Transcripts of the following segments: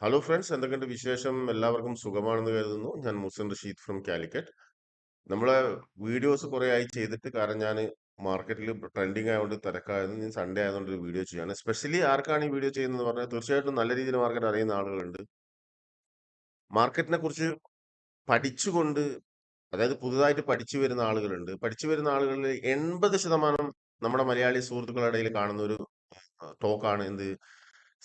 Hello friends, എന്തൊക്കെയുണ്ട് വിശേഷം? എല്ലാവർക്കും സുഖമാണെന്ന് കരുതുന്നു. ഞാൻ മുസൻ റഷീദ് ഫ്രം കാലിക്കറ്റ്. നമ്മളെ വീഡിയോസ് കുറെ ആയി ചെയ്തിട്ട്, കാരണം ഞാൻ മാർക്കറ്റിൽ ട്രെൻഡിങ് ആയതുകൊണ്ട് തിരക്കായിരുന്നു. ഞാൻ സൺഡേ ആയതുകൊണ്ട് ഒരു വീഡിയോ ചെയ്യാണ്. സ്പെഷ്യലി ആർക്കാണ് ഈ വീഡിയോ ചെയ്യുന്നത് പറഞ്ഞാൽ, തീർച്ചയായിട്ടും നല്ല രീതിയിൽ മാർക്കറ്റ് അറിയുന്ന ആളുകളുണ്ട്. മാർക്കറ്റിനെ കുറിച്ച് പഠിച്ചുകൊണ്ട്, അതായത് പുതുതായിട്ട് പഠിച്ചു വരുന്ന ആളുകളുണ്ട്. പഠിച്ചു വരുന്ന ആളുകളിൽ 80% നമ്മുടെ മലയാളി സുഹൃത്തുക്കളുടെ ഇടയിൽ കാണുന്ന ഒരു ടോക്കാണ് എന്ത്?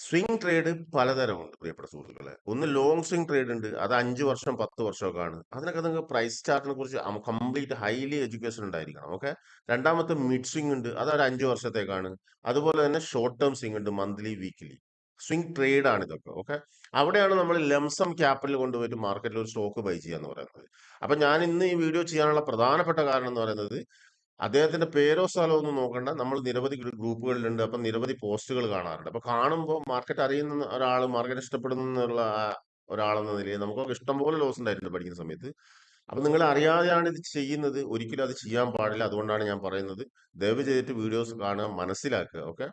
സ്വിംഗ് ട്രേഡ് പലതരമുണ്ട് പ്രിയപ്പെട്ട സുഹൃത്തുക്കളെ. ഒന്ന് ലോങ് സ്വിംഗ് ട്രേഡ് ഉണ്ട്. അത് 5 വർഷം 10 വർഷമൊക്കെ ആണ്. അതിനൊക്കെ നിങ്ങൾക്ക് പ്രൈസ് ചാർട്ടിനെ കുറിച്ച് കംപ്ലീറ്റ് ഹൈലി എഡ്യൂക്കേഷൻ ഉണ്ടായിരിക്കണം. ഓക്കെ. രണ്ടാമത്തെ മിഡ് സ്വിംഗ് ഉണ്ട്. അത് ഒരു 5 വർഷത്തേക്കാണ്. അതുപോലെ തന്നെ ഷോർട്ട് ടേം സ്വിംഗ് ഉണ്ട്, മന്ത്ലി വീക്ക്ലി. സ്വിംഗ് ട്രേഡ് ആണ് ഇതൊക്കെ. ഓക്കെ. അവിടെയാണ് നമ്മൾ ലംസം ക്യാപിറ്റൽ കൊണ്ടുപോയിട്ട് മാർക്കറ്റിൽ ഒരു സ്റ്റോക്ക് ബൈ ചെയ്യുക എന്ന് പറയുന്നത്. അപ്പൊ ഞാൻ ഇന്ന് ഈ വീഡിയോ ചെയ്യാനുള്ള പ്രധാനപ്പെട്ട കാരണം എന്ന് പറയുന്നത്, അദ്ദേഹത്തിന്റെ പേരോ സ്ഥലമോ ഒന്നും നോക്കണ്ട. നമ്മൾ നിരവധി ഗ്രൂപ്പുകളിലുണ്ട്. അപ്പം നിരവധി പോസ്റ്റുകൾ കാണാറുണ്ട്. അപ്പൊ കാണുമ്പോൾ മാർക്കറ്റ് അറിയുന്ന ഒരാൾ, മാർക്കറ്റ് ഇഷ്ടപ്പെടുന്നുള്ള ഒരാളെന്ന നിലയിൽ നമുക്കൊക്കെ ഇഷ്ടംപോലെ ലോസ് ഉണ്ടായിട്ടുണ്ട് പഠിക്കുന്ന സമയത്ത്. അപ്പൊ നിങ്ങൾ അറിയാതെയാണ് ഇത് ചെയ്യുന്നത്. ഒരിക്കലും അത് ചെയ്യാൻ പാടില്ല. അതുകൊണ്ടാണ് ഞാൻ പറയുന്നത്. ദയവ് ചെയ്തിട്ട് വീഡിയോസ് കാണുക, മനസ്സിലാക്കുക. ഓക്കെ.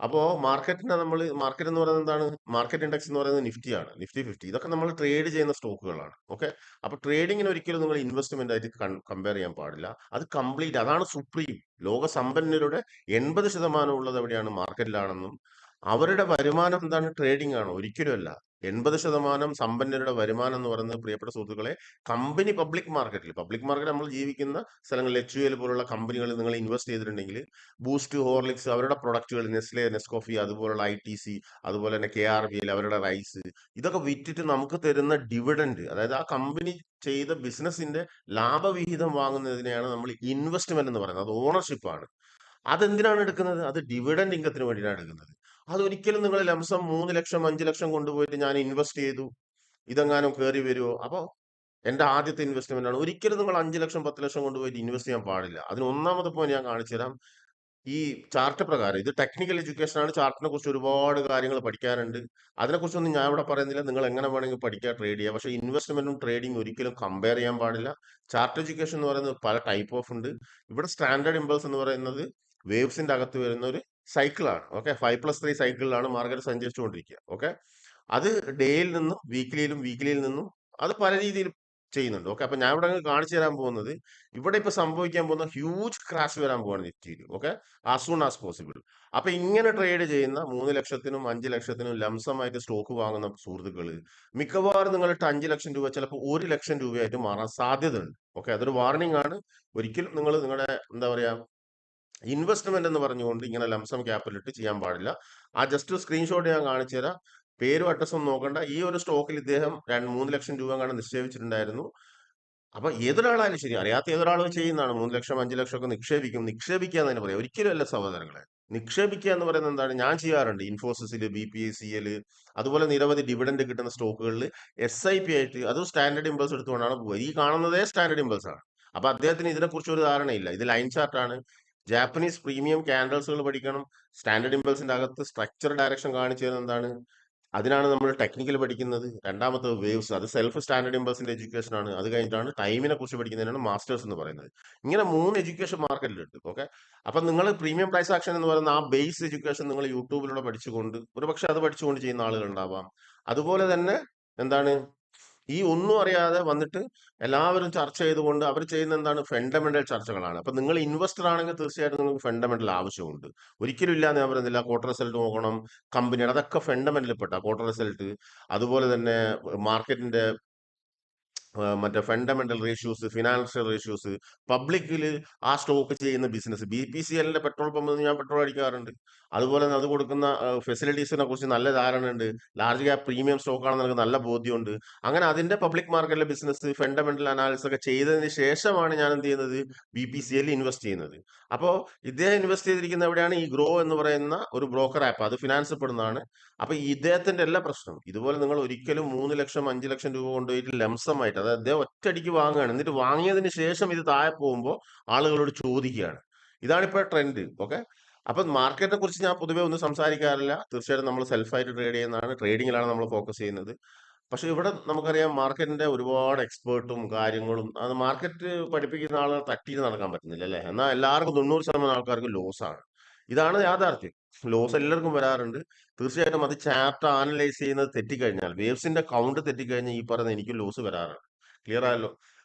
അപ്പോ മാർക്കറ്റ് എന്ന് പറയുന്നത് എന്താണ്? മാർക്കറ്റ് ഇൻഡെക്സ് എന്ന് പറയുന്നത് നിഫ്റ്റിയാണ്. നിഫ്റ്റി 50. ഇതൊക്കെ നമ്മൾ ട്രേഡ് ചെയ്യുന്ന സ്റ്റോക്കുകളാണ്. ഓക്കെ. അപ്പൊ ട്രേഡിങ്ങിന് ഒരിക്കലും നിങ്ങൾ ഇൻവെസ്റ്റ്മെന്റ് ആയിട്ട് കമ്പയർ ചെയ്യാൻ പാടില്ല. അത് കംപ്ലീറ്റ്, അതാണ് സുപ്രീം. ലോക സമ്പന്നരുടെ 80% ഉള്ളത് എവിടെയാണ്? മാർക്കറ്റിലാണെന്നും അവരുടെ വരുമാനം എന്താണ്? ട്രേഡിംഗ് ആണോ? ഒരിക്കലും അല്ല. 80% സമ്പന്നരുടെ വരുമാനം എന്ന് പറയുന്നത്, പ്രിയപ്പെട്ട സുഹൃത്തുക്കളെ, കമ്പനി പബ്ലിക് മാർക്കറ്റ് നമ്മൾ ജീവിക്കുന്ന സ്ഥലങ്ങളിൽ HUL പോലുള്ള കമ്പനികളിൽ നിങ്ങൾ ഇൻവെസ്റ്റ് ചെയ്തിട്ടുണ്ടെങ്കിൽ, ബൂസ്റ്റ്, ഹോർലിക്സ്, അവരുടെ പ്രൊഡക്റ്റുകൾ, നെസ്ലെ, നെസ്കോഫി, അതുപോലുള്ള ITC, അതുപോലെ തന്നെ KRBL, അവരുടെ റൈസ്, ഇതൊക്കെ വിറ്റിട്ട് നമുക്ക് തരുന്ന ഡിവിഡൻഡ്, അതായത് ആ കമ്പനി ചെയ്ത ബിസിനസിന്റെ ലാഭവിഹിതം വാങ്ങുന്നതിനെയാണ് നമ്മൾ ഇൻവെസ്റ്റ്മെന്റ് എന്ന് പറയുന്നത്. അത് ഓണർഷിപ്പാണ്. അതെന്തിനാണ് എടുക്കുന്നത്? അത് ഡിവിഡൻഡ് ഇൻകത്തിന് വേണ്ടിയിട്ടാണ് എടുക്കുന്നത്. അതൊരിക്കലും നിങ്ങൾ ലംസം 3 ലക്ഷം 5 ലക്ഷം കൊണ്ടുപോയിട്ട് ഞാൻ ഇൻവെസ്റ്റ് ചെയ്തു, ഇതെങ്ങാനും കയറി വരുമോ? അപ്പൊ എന്റെ ആദ്യത്തെ ഇൻവെസ്റ്റ്മെന്റ് ആണ്. ഒരിക്കലും നിങ്ങൾ 5 ലക്ഷം 10 ലക്ഷം കൊണ്ടുപോയിട്ട് ഇൻവെസ്റ്റ് ചെയ്യാൻ പാടില്ല. അതിന് ഒന്നാമത്തെ പോയിന്റ് ഞാൻ കാണിച്ചു തരാം. ഈ ചാർട്ട് പ്രകാരം, ഇത് ടെക്നിക്കൽ എഡ്യൂക്കേഷൻ ആണ്. ചാർട്ടിനെ കുറിച്ച് ഒരുപാട് കാര്യങ്ങൾ പഠിക്കാനുണ്ട്. അതിനെക്കുറിച്ചൊന്നും ഞാൻ ഇവിടെ പറയുന്നില്ല. നിങ്ങൾ എങ്ങനെ വേണമെങ്കിൽ പഠിക്കുക, ട്രേഡ് ചെയ്യുക. പക്ഷേ ഇൻവെസ്റ്റ്മെന്റും ട്രേഡിംഗ് ഒരിക്കലും കമ്പയർ ചെയ്യാൻ പാടില്ല. ചാർട്ട് എഡ്യൂക്കേഷൻ എന്ന് പറയുന്നത് പല ടൈപ്പ് ഓഫ് ഉണ്ട്. ഇവിടെ സ്റ്റാൻഡേർഡ് ഇമ്പൾസ് എന്ന് പറയുന്നത് വേവ്സിന്റെ അകത്ത് വരുന്ന ഒരു സൈക്കിളാണ്. ഓക്കെ. 5+3 സൈക്കിളിലാണ് മാർക്കറ്റ് സഞ്ചരിച്ചുകൊണ്ടിരിക്കുക. ഓക്കെ. അത് ഡേയിൽ നിന്നും വീക്കിലിയിൽ നിന്നും അത് പല രീതിയിൽ ചെയ്യുന്നുണ്ട്. ഓക്കെ. അപ്പൊ ഞാൻ ഇവിടെ കാണിച്ചു തരാൻ പോകുന്നത്, ഇവിടെ ഇപ്പൊ സംഭവിക്കാൻ പോകുന്ന ഹ്യൂജ് ക്രാഷ് വരാൻ പോവാണ് നിഫ്റ്റിയിൽ. Okay. As soon as possible. അപ്പൊ ഇങ്ങനെ ട്രേഡ് ചെയ്യുന്ന 3 ലക്ഷത്തിനും 5 ലക്ഷത്തിനും ലംസമായിട്ട് സ്റ്റോക്ക് വാങ്ങുന്ന സുഹൃത്തുക്കള്, മിക്കവാറും നിങ്ങളിട്ട് 5 ലക്ഷം രൂപ ചിലപ്പോൾ 1 ലക്ഷം രൂപയായിട്ട് മാറാൻ സാധ്യതയുണ്ട്. ഓക്കെ. അതൊരു വാർണിംഗ് ആണ്. ഒരിക്കലും നിങ്ങൾ നിങ്ങളുടെ, എന്താ പറയാ, ഇൻവെസ്റ്റ്മെന്റ് എന്ന് പറഞ്ഞുകൊണ്ട് ഇങ്ങനെ ലംസം ക്യാപിറ്റൽ ഇട്ട് ചെയ്യാൻ പാടില്ല. ആ ജസ്റ്റ് സ്ക്രീൻഷോട്ട് ഞാൻ കാണിച്ചു തരാം. പേരും അഡ്രസ്സും നോക്കണ്ട. ഈ ഒരു സ്റ്റോക്കിൽ ഇദ്ദേഹം 3 ലക്ഷം രൂപ കണ്ട് നിക്ഷേപിച്ചിട്ടുണ്ടായിരുന്നു. അപ്പൊ ഏതൊരാളായാലും ശരി, അറിയാത്ത ഏതൊരാളും ചെയ്യുന്നതാണ്. 3 ലക്ഷം 5 ലക്ഷം ഒക്കെ നിക്ഷേപിക്കുക എന്ന് തന്നെ പറയാം. ഒരിക്കലും അല്ല സഹോദരങ്ങളെ. നിക്ഷേപിക്കുക എന്ന് പറയുന്നത് എന്താണ്? ഞാൻ ചെയ്യാറുണ്ട്. ഇൻഫോസിസിൽ, BPCL, അതുപോലെ നിരവധി ഡിവിഡൻഡ് കിട്ടുന്ന സ്റ്റോക്കുകളിൽ SIP ആയിട്ട്, അതും സ്റ്റാൻഡേർഡ് ഇമ്പൾസ് എടുത്തുകൊണ്ടാണ് പോകുക. ഈ കാണുന്നതേ സ്റ്റാൻഡേർഡ് ഇമ്പൾസ് ആണ്. അപ്പൊ അദ്ദേഹത്തിന് ഇതിനെക്കുറിച്ച് ഒരു ധാരണയില്ല. ഇത് ലൈൻ ചാർട്ട് ആണ്. ജാപ്പനീസ് പ്രീമിയം ക്യാൻഡൽസുകൾ പഠിക്കണം. സ്റ്റാൻഡേർഡ് ഇമ്പൾസിന്റെ അകത്ത് സ്ട്രക്ചർ ഡയറക്ഷൻ കാണിച്ചു തരുന്നത് എന്താണ്? അതിനാണ് നമ്മൾ ടെക്നിക്കൽ പഠിക്കുന്നത്. രണ്ടാമത്തെ വേവ്സ്, അത് സെൽഫ് സ്റ്റാൻഡേർഡ് ഇമ്പൾസിന്റെ എഡ്യൂക്കേഷൻ ആണ്. അത് കഴിഞ്ഞിട്ടാണ് ടൈമിനെ കുറിച്ച് പഠിക്കുന്നതിനാണ് മാസ്റ്റേഴ്സ് എന്ന് പറയുന്നത്. ഇങ്ങനെ 3 എഡ്യൂക്കേഷൻ മാർക്കറ്റിലുണ്ട്. ഓക്കെ. അപ്പൊ നിങ്ങൾ പ്രീമിയം പ്രൈസ് ആക്ഷൻ എന്ന് പറയുന്ന ആ ബേസ് എഡ്യൂക്കേഷൻ നിങ്ങൾ യൂട്യൂബിലൂടെ പഠിച്ചുകൊണ്ട്, ഒരുപക്ഷെ അത് പഠിച്ചുകൊണ്ട് ചെയ്യുന്ന ആളുകൾ ഉണ്ടാവാം. അതുപോലെ തന്നെ എന്താണ്, ഈ ഒന്നും അറിയാതെ വന്നിട്ട് എല്ലാവരും ചർച്ച ചെയ്തുകൊണ്ട് അവർ ചെയ്യുന്ന എന്താണ്? ഫണ്ടമെന്റൽ ചർച്ചകളാണ്. അപ്പൊ നിങ്ങൾ ഇൻവെസ്റ്റർ ആണെങ്കിൽ തീർച്ചയായിട്ടും നിങ്ങൾക്ക് ഫണ്ടമെന്റൽ ആവശ്യമുണ്ട്. ഒരിക്കലും ഇല്ല എന്ന് ഞാൻ പറയുന്നില്ല. ക്വാർട്ടർ റിസൾട്ട് നോക്കണം, കമ്പനിയുടെ, അതൊക്കെ ഫണ്ടമെന്റലിൽ പെട്ട ക്വാർട്ടർ റിസൾട്ട്. അതുപോലെ തന്നെ മാർക്കറ്റിന്റെ മറ്റേ ഫണ്ടമെന്റൽ റേഷ്യൂസ്, ഫിനാൻഷ്യൽ റേഷ്യൂസ്, പബ്ലിക്കിൽ ആ സ്റ്റോക്ക് ചെയ്യുന്ന ബിസിനസ്. BPCLന്റെ പെട്രോൾ പമ്പിൽ നിന്ന് ഞാൻ പെട്രോൾ അടിക്കാറുണ്ട്. അതുപോലെ തന്നെ അത് കൊടുക്കുന്ന ഫെസിലിറ്റീസിനെ കുറിച്ച് നല്ല ധാരണയുണ്ട്. ലാർജ് ക്യാപ് പ്രീമിയം സ്റ്റോക്കാണെന്ന് എനിക്ക് നല്ല ബോധ്യമുണ്ട്. അങ്ങനെ അതിന്റെ പബ്ലിക് മാർക്കറ്റിലെ ബിസിനസ്, ഫണ്ടമെന്റൽ അനാലിസിസ് ഒക്കെ ചെയ്തതിന് ശേഷമാണ് ഞാൻ എന്ത് ചെയ്യുന്നത്? BPCL ഇൻവെസ്റ്റ് ചെയ്യുന്നത്. അപ്പോൾ ഇദ്ദേഹം ഇൻവെസ്റ്റ് ചെയ്തിരിക്കുന്ന എവിടെയാണ്? ഈ ഗ്രോ എന്ന് പറയുന്ന ഒരു ബ്രോക്കർ ആപ്പ്. അത് ഫിനാൻസ് പെടുന്നതാണ്. അപ്പൊ ഇദ്ദേഹത്തിന്റെ എല്ലാ പ്രശ്നം ഇതുപോലെ, നിങ്ങൾ ഒരിക്കലും 3 ലക്ഷം 5 ലക്ഷം രൂപ കൊണ്ടുപോയിട്ട് ലംസമായിട്ട്, അതായത് അദ്ദേഹം ഒറ്റയടിക്ക് വാങ്ങുകയാണ്. എന്നിട്ട് വാങ്ങിയതിന് ശേഷം ഇത് താഴെ പോകുമ്പോൾ ആളുകളോട് ചോദിക്കുകയാണ്. ഇതാണിപ്പോ ട്രെൻഡ്. ഓക്കെ. അപ്പൊ മാർക്കറ്റിനെ കുറിച്ച് ഞാൻ പൊതുവെ ഒന്നും സംസാരിക്കാറില്ല. തീർച്ചയായിട്ടും നമ്മൾ സെൽഫായിട്ട് ട്രേഡ് ചെയ്യുന്നതാണ്. ട്രേഡിങ്ങിലാണ് നമ്മൾ ഫോക്കസ് ചെയ്യുന്നത്. പക്ഷെ ഇവിടെ നമുക്കറിയാം മാർക്കറ്റിന്റെ ഒരുപാട് എക്സ്പേർട്ടും കാര്യങ്ങളും, അത് മാർക്കറ്റ് പഠിപ്പിക്കുന്ന ആളുകൾ തട്ടിയിട്ട് നടക്കാൻ പറ്റുന്നില്ല, അല്ലെ? എന്നാൽ എല്ലാവർക്കും 90% ആൾക്കാർക്ക് ലോസ് ആണ്. ഇതാണ് യാഥാർത്ഥ്യം. ലോസ് എല്ലാവർക്കും വരാറുണ്ട്. തീർച്ചയായിട്ടും അത് ചാർട്ട് അനലൈസ് ചെയ്യുന്നത് തെറ്റിക്കഴിഞ്ഞാൽ, വേവ്സിന്റെ കൗണ്ട് തെറ്റിക്കഴിഞ്ഞാൽ ഈ പറയുന്ന എനിക്ക് ലോസ് വരാറുണ്ട്. ക്ലിയർ ആയല്ലോ?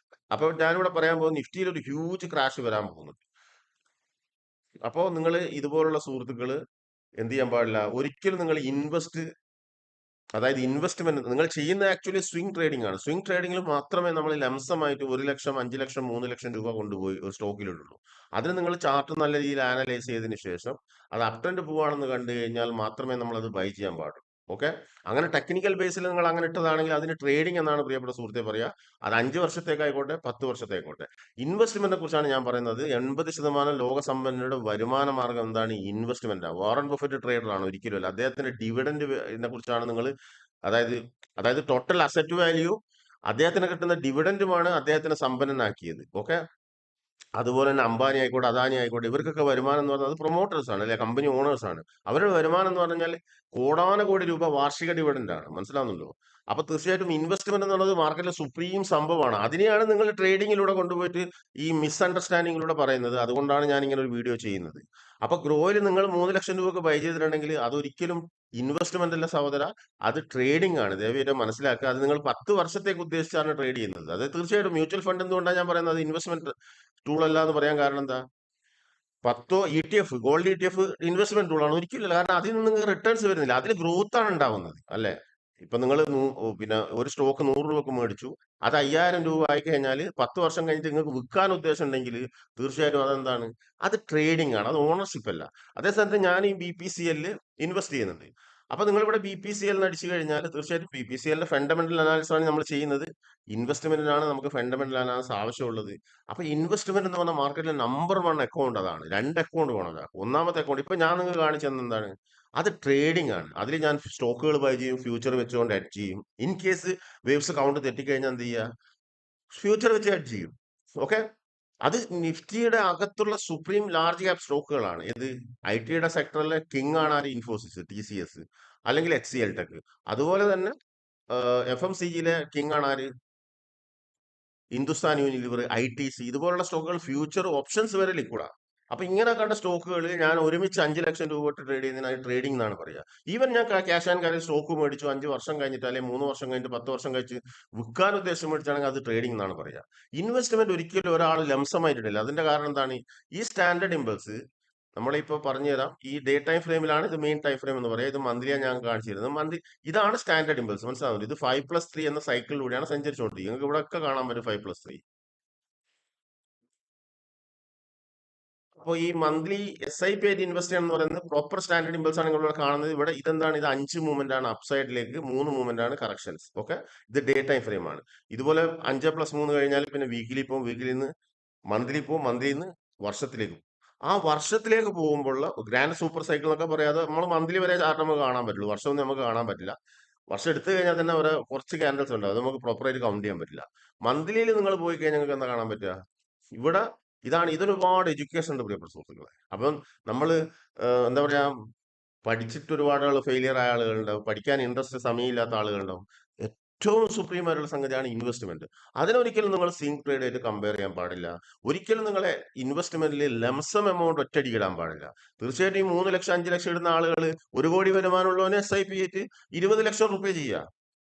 അപ്പൊ ഞാനിവിടെ പറയാൻ പോകുന്നത് നിഫ്റ്റിയിൽ ഒരു ഹ്യൂജ് ക്രാഷ് വരാൻ പോകുന്നുണ്ട്. അപ്പോൾ നിങ്ങൾ ഇതുപോലുള്ള സുഹൃത്തുക്കൾ എന്ത് ചെയ്യാൻ പാടില്ല, ഒരിക്കലും നിങ്ങൾ അതായത് ഇൻവെസ്റ്റ്മെന്റ് നിങ്ങൾ ചെയ്യുന്ന ആക്ച്വലി സ്വിംഗ് ട്രേഡിംഗ് ആണ്. സ്വിംഗ് ട്രേഡിംഗിൽ മാത്രമേ നമ്മൾ ലംസമായിട്ട് 1 ലക്ഷം, 5 ലക്ഷം, 3 ലക്ഷം രൂപ കൊണ്ടുപോയി ഒരു സ്റ്റോക്കിലിടുള്ളൂ. അതിന് നിങ്ങൾ ചാർട്ട് നല്ല രീതിയിൽ അനലൈസ് ചെയ്തതിന് ശേഷം അത് അപ് ട്രെൻഡ് പോവാണെന്ന് കണ്ടു കഴിഞ്ഞാൽ മാത്രമേ നമ്മൾ അത് ബൈ ചെയ്യാൻ പാടുള്ളൂ. ഓക്കെ, അങ്ങനെ ടെക്നിക്കൽ ബേസിൽ നിങ്ങൾ അങ്ങനെ ഇട്ടതാണെങ്കിൽ അതിന് ട്രേഡിംഗ് എന്നാണ് പ്രിയപ്പെട്ട സുഹൃത്തെ പറയുക. അത് 5 വർഷത്തേക്കായിക്കോട്ടെ, 10 വർഷത്തേക്കായിക്കോട്ടെ. ഇൻവെസ്റ്റ്മെന്റിനെ കുറിച്ചാണ് ഞാൻ പറയുന്നത്. 80% ലോകസമ്പന്നരുടെ വരുമാന മാർഗം എന്താണ്? ഇൻവെസ്റ്റ്മെന്റ്. വാറൻ ബഫറ്റ് ട്രേഡർ ആണ്, ഒരിക്കലും അദ്ദേഹത്തിന്റെ ഡിവിഡന്റിനെ കുറിച്ചാണ് നിങ്ങൾ, അതായത് അതായത് ടോട്ടൽ അസറ്റ് വാല്യൂ, അദ്ദേഹത്തിന് കിട്ടുന്ന ഡിവിഡന്റുമാണ് അദ്ദേഹത്തിനെ സമ്പന്നനാക്കിയത്. ഓക്കെ, അതുപോലെ തന്നെ അംബാനി ആയിക്കോട്ടെ, അദാനി ആയിക്കോട്ടെ, ഇവർക്കൊക്കെ വരുമാനം എന്ന് പറഞ്ഞാൽ അത് പ്രൊമോട്ടേഴ്സ് ആണ്, അല്ലെ കമ്പനി ഓണേഴ്സ് ആണ്. അവരുടെ വരുമാനം എന്ന് പറഞ്ഞാൽ കോടാനുകോടി രൂപ വാർഷിക ഡിവിഡന്റ് ആണ്. മനസ്സിലാവുന്നുണ്ടോ? അപ്പൊ തീർച്ചയായിട്ടും ഇൻവെസ്റ്റ്മെന്റ് എന്നുള്ളത് മാർക്കറ്റിലെ സുപ്രീം സംഭവമാണ്. അതിനെയാണ് നിങ്ങൾ ട്രേഡിങ്ങിലൂടെ കൊണ്ടുപോയിട്ട് ഈ മിസ്അണ്ടർസ്റ്റാൻഡിങ്ങിലൂടെ പറയുന്നത്. അതുകൊണ്ടാണ് ഞാൻ ഇങ്ങനെ ഒരു വീഡിയോ ചെയ്യുന്നത്. അപ്പൊ ഗ്രോയിൽ നിങ്ങൾ 3 ലക്ഷം രൂപക്ക് ബൈ ചെയ്തിട്ടുണ്ടെങ്കിൽ അതൊരിക്കലും ഇൻവെസ്റ്റ്മെന്റ് അല്ല സഹോദര, അത് ട്രേഡിംഗ് ആണ്. ദയവായിട്ട് മനസ്സിലാക്കുക. അത് നിങ്ങൾ 10 വർഷത്തേക്ക് ഉദ്ദേശിച്ചാണ് ട്രേഡ് ചെയ്യുന്നത്. അത് തീർച്ചയായിട്ടും മ്യൂച്വൽ ഫണ്ട് എന്തുകൊണ്ടാണ് ഞാൻ പറയുന്നത് ഇൻവെസ്റ്റ്മെന്റ് ടൂൾ അല്ല എന്ന് പറയാൻ കാരണം എന്താ? 10 ETF, ഗോൾഡ് ETF ഇൻവെസ്റ്റ്മെന്റ് ടൂളാണ്? ഒരിക്കലും. കാരണം അതിൽ നിന്ന് നിങ്ങൾക്ക് റിട്ടേൺസ് വരുന്നില്ല, അതിൽ ഗ്രോത്ത് ആണ് ഉണ്ടാവുന്നത്, അല്ലെ? ഇപ്പൊ നിങ്ങൾ പിന്നെ ഒരു സ്റ്റോക്ക് 100 രൂപക്ക് മേടിച്ചു, അത് 5000 രൂപ ആയി കഴിഞ്ഞാൽ 10 വർഷം കഴിഞ്ഞിട്ട് നിങ്ങൾക്ക് വിൽക്കാൻ ഉദ്ദേശം ഉണ്ടെങ്കിൽ തീർച്ചയായിട്ടും അതെന്താണ്? അത് ട്രേഡിംഗ് ആണ്, അത് ഓണർഷിപ്പ് അല്ല. അതേസമയത്ത് ഞാൻ ഈ BPCL ഇൻവെസ്റ്റ് ചെയ്യുന്നുണ്ട്. അപ്പൊ നിങ്ങൾ ഇവിടെ BPCL അടിച്ചു കഴിഞ്ഞാൽ തീർച്ചയായിട്ടും BPCLന്റെ ഫണ്ടമെന്റൽ അനാലിസിസ് ആണ് നമ്മൾ ചെയ്യുന്നത്. ഇൻവെസ്റ്റ്മെന്റിനാണ് നമുക്ക് ഫണ്ടമെന്റൽ അനാലിസിസ് ആവശ്യമുള്ളത്. അപ്പൊ ഇൻവെസ്റ്റ്മെന്റ് എന്ന് പറഞ്ഞ മാർക്കറ്റിലെ നമ്പർ 1 അക്കൗണ്ട് അതാണ്. 2 അക്കൗണ്ട് വേണം ഒരാൾക്ക്. ഒന്നാമത്തെ അക്കൗണ്ട് ഇപ്പൊ ഞാൻ നിങ്ങൾക്ക് കാണിച്ചു തന്നത് എന്താണ്? അത് ട്രേഡിംഗ് ആണ്. അതിൽ ഞാൻ സ്റ്റോക്കുകൾ ബൈ ചെയ്യും, ഫ്യൂച്ചർ വെച്ചുകൊണ്ട് ഹെഡ്ജ് ചെയ്യും. ഇൻ കേസ് വേവ്സ് കൗണ്ട് തെറ്റിക്കഴിഞ്ഞാൽ എന്ത് ചെയ്യുക? ഫ്യൂച്ചർ വെച്ച് ഹെഡ്ജ് ചെയ്യും. ഓക്കെ, അത് നിഫ്റ്റിയുടെ അകത്തുള്ള സുപ്രീം ലാർജ് ക്യാപ് സ്റ്റോക്കുകളാണ്. ഇത് IT യുടെ സെക്ടറിലെ കിങ് ആണ് ആര്? ഇൻഫോസിസ്, TCS, അല്ലെങ്കിൽ HCL ടെക്. അതുപോലെ തന്നെ FMCGയിലെ കിങ് ആണ് ആര്? ഹിന്ദുസ്ഥാൻ യൂണിലിവർ, ITC, ഇതുപോലുള്ള സ്റ്റോക്കുകൾ ഫ്യൂച്ചർ ഓപ്ഷൻസ് വരെ ലിക്വിഡാണ്. അപ്പൊ ഇങ്ങനെ കണ്ട സ്റ്റോക്കുകൾ ഞാൻ ഒരുമിച്ച് 5 ലക്ഷം രൂപ ഇട്ട് ട്രേഡ് ചെയ്യുന്നതിനായി ട്രേഡിംഗ് എന്നാണ് പറയുക. ഈവൻ ഞാൻ ക്യാഷ് ആൻഡ് കാരി സ്റ്റോക്ക് മേടിച്ചു 5 വർഷം കഴിഞ്ഞിട്ട്, അല്ലെങ്കിൽ 3 വർഷം കഴിഞ്ഞിട്ട്, 10 വർഷം കഴിച്ച് വിൽക്കാൻ ഉദ്ദേശം മേടിച്ചാണെങ്കിൽ അത് ട്രേഡിംഗ് എന്നാണ് പറയുക. ഇൻവെസ്റ്റ്മെന്റ് ഒരിക്കലും ഒരാൾ ലംസമായിട്ടില്ല. അതിന്റെ കാരണം എന്താണ്? ഈ സ്റ്റാൻഡേർഡ് ഇമ്പൾസ് നമ്മളിപ്പോ പറഞ്ഞു തരാം. ഈ ഡേ ടൈം ഫ്രെയിമിലാണ് ഇത് മെയിൻ ടൈം ഫ്രെയിം എന്ന് പറയാം. ഇത് മന്ത്ലിയാണ് ഞാൻ കാണിച്ചു തരുന്നത്. മന്ത്ലി ഇതാണ് സ്റ്റാൻഡേർഡ് ഇമ്പൾസ്. മനസ്സിലാവുന്നത്? ഇത് 5+3 എന്ന സൈക്കിളിലൂടെയാണ് സഞ്ചരിച്ചുകൊണ്ടിരിക്കുന്നത്. നിങ്ങൾക്ക് ഇവിടെ ഒക്കെ കാണാൻ പറ്റും 5+3. അപ്പോൾ ഈ മന്ത്ലി SIP ആയിട്ട് ഇൻവെസ്റ്റ് ചെയ്യണം എന്ന് പറയുന്നത് പ്രോപ്പർ സ്റ്റാൻഡേർഡ് ഇമ്പൾസ് ആണ് നിങ്ങളിവിടെ കാണുന്നത്. ഇവിടെ ഇതെന്താണ്? ഇത് 5 മൂവ്മെന്റ് ആണ് അപ്സൈഡിലേക്ക്, 3 മൂവ്മെന്റ് ആണ് കറക്ഷൻസ്. ഓക്കെ, ഇത് ഡേ ടൈം ഫ്രെയിം ആണ്. ഇതുപോലെ 5+3 കഴിഞ്ഞാൽ പിന്നെ വീക്കിലി പോകും, വീക്കിലി നിന്ന് മന്ത്ലി പോകും, മന്ത്ലി നിന്ന് വർഷത്തിലേക്ക് പോകും. ആ വർഷത്തിലേക്ക് പോകുമ്പോഴുള്ള ഗ്രാൻഡ് സൂപ്പർ സൈക്കിൾ എന്നൊക്കെ പറയാതെ നമ്മൾ മന്ത്ലി വരെ ചാർട്ട് നമുക്ക് കാണാൻ പറ്റുള്ളൂ. വർഷമൊന്നും നമുക്ക് കാണാൻ പറ്റില്ല. വർഷം എടുത്തു കഴിഞ്ഞാൽ തന്നെ ഒരു കുറച്ച് ക്യാൻഡൽസ് ഉണ്ട്, അത് നമുക്ക് പ്രോപ്പറായിട്ട് കൗണ്ട് ചെയ്യാൻ പറ്റില്ല. മന്ത്ലിയിൽ നിങ്ങൾ പോയി കഴിഞ്ഞാൽ നിങ്ങൾക്ക് എന്താ കാണാൻ പറ്റുക? ഇവിടെ ഇതൊരുപാട് എഡ്യൂക്കേഷൻ ഉണ്ട് പ്രിയപ്പെട്ട സുഹൃത്തുക്കളെ. അപ്പം നമ്മൾ എന്താ പറയാ, പഠിച്ചിട്ട് ഒരുപാട് ആൾ ഫെയിലിയർ ആയ ആളുകളുണ്ടാവും, പഠിക്കാൻ ഇൻട്രസ്റ്റ് സമയമില്ലാത്ത ആളുകളുണ്ടാവും. ഏറ്റവും സുപ്രീം ആയിട്ടുള്ള സംഗതിയാണ് ഇൻവെസ്റ്റ്മെന്റ്. അതിനൊരിക്കലും നിങ്ങൾ സ്വിംഗ് ട്രേഡ് ആയിട്ട് കമ്പയർ ചെയ്യാൻ പാടില്ല. ഒരിക്കലും നിങ്ങളെ ഇൻവെസ്റ്റ്മെന്റിൽ ലംസം എമൗണ്ട് ഒറ്റയടിക്ക് ഇടാൻ പാടില്ല. തീർച്ചയായിട്ടും ഈ 3 ലക്ഷം, 5 ലക്ഷം ഇടുന്ന ആളുകൾ 1 കോടി വരുമാനമുള്ളവന് SIP ആയിട്ട് 20 ലക്ഷം റുപ്യ ചെയ്യുക.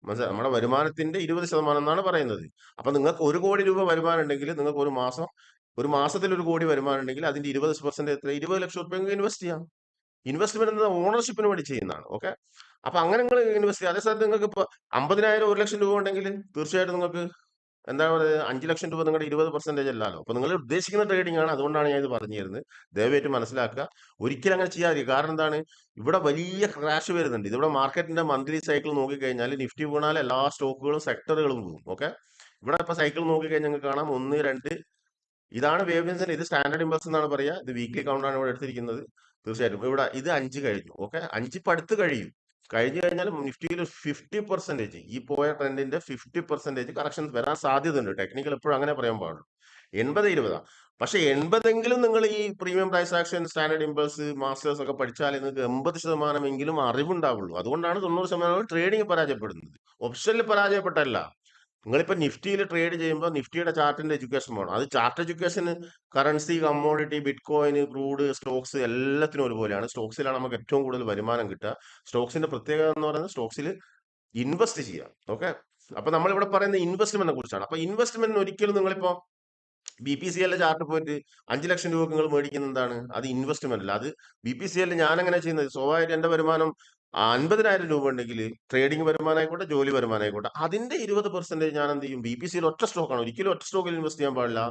മനസ്സിലായി? നമ്മുടെ വരുമാനത്തിന്റെ 20% എന്നാണ് പറയുന്നത്. അപ്പൊ നിങ്ങൾക്ക് 1 കോടി രൂപ വരുമാനം ഉണ്ടെങ്കിൽ നിങ്ങൾക്ക് ഒരു മാസത്തിൽ 1 കോടി വരുമാനം ഉണ്ടെങ്കിൽ അതിന്റെ 20% എത്ര? 20 ലക്ഷം റുപ്യ ഇൻവെസ്റ്റ് ചെയ്യാം. ഇൻവെസ്റ്റ്മെന്റ് എന്നത് ഓണർഷിപ്പിന് വേണ്ടി ചെയ്യുന്നതാണ്. ഓക്കെ, അപ്പൊ അങ്ങനെ നിങ്ങൾ ഇൻവെസ്റ്റ് ചെയ്യുക. അതേ സ്ഥലത്ത് നിങ്ങൾക്ക് ഇപ്പൊ 50,000, 1 ലക്ഷം രൂപ ഉണ്ടെങ്കിൽ തീർച്ചയായിട്ടും നിങ്ങൾക്ക് എന്താ പറയുക, 5 ലക്ഷം രൂപ നിങ്ങളുടെ 20% അല്ലല്ലോ. അപ്പൊ നിങ്ങൾ ഉദ്ദേശിക്കുന്ന ട്രേഡിംഗ് ആണ്. അതുകൊണ്ടാണ് ഞാൻ ഇത് പറഞ്ഞു തരുന്നത്. ദയവായിട്ട് മനസ്സിലാക്കുക. ഒരിക്കലും അങ്ങനെ ചെയ്യാതിരിക്കുക. കാരണം എന്താണ്? ഇവിടെ വലിയ ക്രാഷ് വരുന്നുണ്ട്. ഇതിവിടെ മാർക്കറ്റിന്റെ മന്ത്ലി സൈക്കിൾ നോക്കിക്കഴിഞ്ഞാൽ നിഫ്റ്റി വീണാൽ എല്ലാ സ്റ്റോക്കുകളും സെക്ടറുകളും പോകും. ഓക്കെ, ഇവിടെ ഇപ്പൊ സൈക്കിൾ നോക്കിക്കഴിഞ്ഞാൽ നിങ്ങൾക്ക് കാണാം 1, 2. ഇതാണ് വേവ്സിന്റെ, ഇത് സ്റ്റാൻഡേർഡ് ഇമ്പൾസ് എന്നാണ് പറയുക. ഇത് വീക്ക്ലി കൗണ്ടാണ് ഇവിടെ എടുത്തിരിക്കുന്നത്. തീർച്ചയായിട്ടും ഇവിടെ ഇത് 5 കഴിഞ്ഞു. ഓക്കെ, 5 ഇപ്പൊ അടുത്ത് കഴിയും. കഴിഞ്ഞു കഴിഞ്ഞാൽ നിഫ്റ്റിയിൽ 50%, ഈ പോയ ട്രെൻഡിന്റെ 50% കറക്ഷൻ വരാൻ സാധ്യതയുണ്ട്. ടെക്നിക്കൽ എപ്പോഴും അങ്ങനെ പറയാൻ പാടുള്ളൂ. 80-20. പക്ഷെ 80എങ്കിലും നിങ്ങൾ ഈ premium price action, standard impulse, masters ഒക്കെ പഠിച്ചാൽ നിങ്ങൾക്ക് 80% അറിവുണ്ടാവുള്ളൂ. അതുകൊണ്ടാണ് 90% ട്രേഡിംഗ് പരാജയപ്പെടുന്നത്. ഓപ്ഷനിൽ പരാജയപ്പെട്ടല്ല. നിങ്ങളിപ്പോ നിഫ്റ്റിയിൽ ട്രേഡ് ചെയ്യുമ്പോൾ നിഫ്റ്റിയുടെ ചാർട്ടിന്റെ എഡ്യൂക്കേഷൻ വേണം. അത് ചാർട്ട് എഡ്യൂക്കേഷന് currency, commodity, bitcoin, crude, stocks എല്ലാത്തിനും ഒരുപോലെയാണ്. സ്റ്റോക്സിലാണ് നമുക്ക് ഏറ്റവും കൂടുതൽ വരുമാനം കിട്ടുക. സ്റ്റോക്സിന്റെ പ്രത്യേകത എന്ന് പറയുന്നത് സ്റ്റോക്സിൽ ഇൻവെസ്റ്റ് ചെയ്യാം. ഓക്കെ, അപ്പൊ നമ്മളിവിടെ പറയുന്നത് ഇൻവെസ്റ്റ്മെന്റിനെ കുറിച്ചാണ്. അപ്പൊ ഇൻവെസ്റ്റ്മെന്റിന് ഒരിക്കലും നിങ്ങളിപ്പോ BPCL ചാർട്ട് പോയിട്ട് 5 ലക്ഷം രൂപ നിങ്ങൾ മേടിക്കുന്ന എന്താണ്? അത് ഇൻവെസ്റ്റ്മെന്റ് അല്ല. അത് BPCL ഞാൻ എങ്ങനെ ചെയ്യുന്നത്, സ്വാഭാവികമായിട്ട് എന്റെ വരുമാനം 50,000 രൂപ ഉണ്ടെങ്കിൽ ട്രേഡിംഗ് വരുമാനം ആയിക്കോട്ടെ, ജോലി വരുമാനം ആയിക്കോട്ടെ, അതിന്റെ 20% ഞാൻ എന്ത് ചെയ്യും? BPCL ഒറ്റ സ്റ്റോക്കാണ്, ഒരിക്കലും ഒറ്റ സ്റ്റോക്കിൽ ഇൻവെസ്റ്റ് ചെയ്യാൻ പാടില്ല.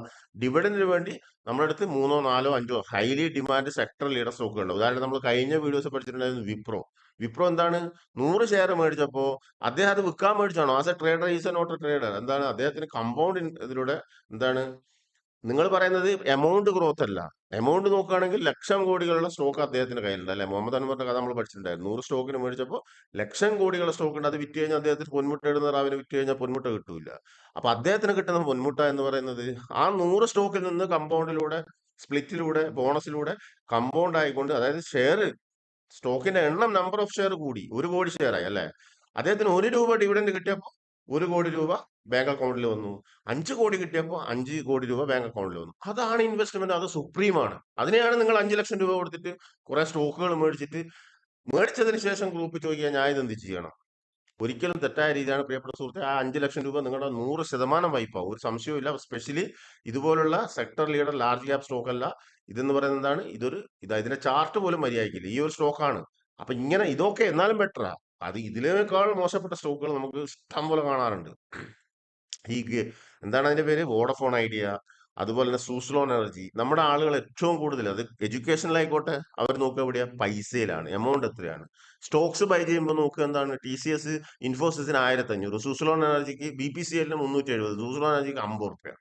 ഡിവിഡന്റിന് വേണ്ടി നമ്മുടെ അടുത്ത് 3, 4, 5 ഹൈലി ഡിമാൻഡ് സെക്ടർ ലീഡർ സ്റ്റോക്കുകളുണ്ട്. ഉദാഹരണം നമ്മൾ കഴിഞ്ഞ വീഡിയോസ് പഠിച്ചിട്ടുണ്ടായിരുന്നു വിപ്രോ. വിപ്രോ എന്താണ്? 100 ഷെയർ മേടിച്ചപ്പോ അദ്ദേഹം അത് വിൽക്കാൻ മേടിച്ചാണോ? As a trader is a not a trader. എന്താണ് അദ്ദേഹത്തിന് കമ്പൗണ്ട് ഇതിലൂടെ എന്താണ് നിങ്ങൾ പറയുന്നത്? എമൗണ്ട് ഗ്രോത്ത് അല്ല. എമൗണ്ട് നോക്കുകയാണെങ്കിൽ ലക്ഷം കോടികളുടെ സ്റ്റോക്ക് അദ്ദേഹത്തിന്റെ കയ്യിലുണ്ട് അല്ലെ? മുഹമ്മദ് അൻവറിന്റെ കഥ നമ്മൾ പഠിച്ചിട്ടുണ്ടായിരുന്നു. 100 സ്റ്റോക്കിന് മേടിച്ചപ്പോൾ ലക്ഷം കോടികളുടെ സ്റ്റോക്ക് ഉണ്ട്. അത് വിറ്റ് കഴിഞ്ഞാൽ അദ്ദേഹത്തിന് പൊന്മുട്ട ഇടുന്ന റാവിന് വിറ്റ് കഴിഞ്ഞാൽ പൊന്മുട്ട കിട്ടൂല. അപ്പൊ അദ്ദേഹത്തിന് കിട്ടുന്ന പൊന്മുട്ട എന്ന് പറയുന്നത് ആ 100 സ്റ്റോക്കിൽ നിന്ന് കമ്പൗണ്ടിലൂടെ, സ്പ്ലിറ്റിലൂടെ, ബോണസിലൂടെ കമ്പൗണ്ട് ആയിക്കൊണ്ട്, അതായത് ഷെയർ, സ്റ്റോക്കിന്റെ എണ്ണം, നമ്പർ ഓഫ് ഷെയർ കൂടി 1 കോടി ഷെയർ ആയി അല്ലെ? അദ്ദേഹത്തിന് 1 രൂപ ഡിവിഡന്റ് കിട്ടിയപ്പോൾ 1 കോടി രൂപ ബാങ്ക് അക്കൗണ്ടിൽ വന്നു. 5 കോടി കിട്ടിയപ്പോൾ 5 കോടി രൂപ ബാങ്ക് അക്കൗണ്ടിൽ വന്നു. അതാണ് ഇൻവെസ്റ്റ്മെന്റ്. അത് സുപ്രീമാണ്. അതിനെയാണ് നിങ്ങൾ 5 ലക്ഷം രൂപ കൊടുത്തിട്ട് കുറെ സ്റ്റോക്കുകൾ മേടിച്ചിട്ട്, മേടിച്ചതിന് ശേഷം ഗ്രൂപ്പ് ചോദിക്കുക ഞാൻ ഇതെന്ത് ചെയ്യണം? ഒരിക്കലും തെറ്റായ രീതിയാണ് പ്രിയപ്പെട്ട സുഹൃത്തെ. ആ 5 ലക്ഷം രൂപ നിങ്ങളുടെ 100% വായ്പാവും, ഒരു സംശയവും. സ്പെഷ്യലി ഇതുപോലുള്ള sector leader large cap stock അല്ല. ഇതെന്ന് പറയുന്നത് എന്താണ്? ഇതിന്റെ ചാർട്ട് പോലും മര്യാദയ്ക്കില്ല. ഈ ഒരു സ്റ്റോക്കാണ്. അപ്പൊ ഇങ്ങനെ ഇതൊക്കെ എന്നാലും ബെറ്ററാ. അത് ഇതിനേക്കാൾ മോശപ്പെട്ട സ്റ്റോക്കുകൾ നമുക്ക് ഇഷ്ടം പോലെ കാണാറുണ്ട്. ഈ എന്താണ് അതിന്റെ പേര്? വോഡഫോൺ ഐഡിയ, അതുപോലെ തന്നെ സൂസ്ലോൺ എനർജി. നമ്മുടെ ആളുകൾ ഏറ്റവും കൂടുതൽ അത് എഡ്യൂക്കേഷനിലായിക്കോട്ടെ, അവർ നോക്കുക എവിടെയാ? പൈസയിലാണ്. എമൗണ്ട് എത്രയാണ്? സ്റ്റോക്സ് ബൈ ചെയ്യുമ്പോൾ നോക്കുക എന്താണ്? TCS, ഇൻഫോസിസിന് 1500, സൂസ്ലോൺ എനർജിക്ക്, BPCL 370, സൂസ്ലോൺ എനർജിക്ക് 50 റുപ്യ.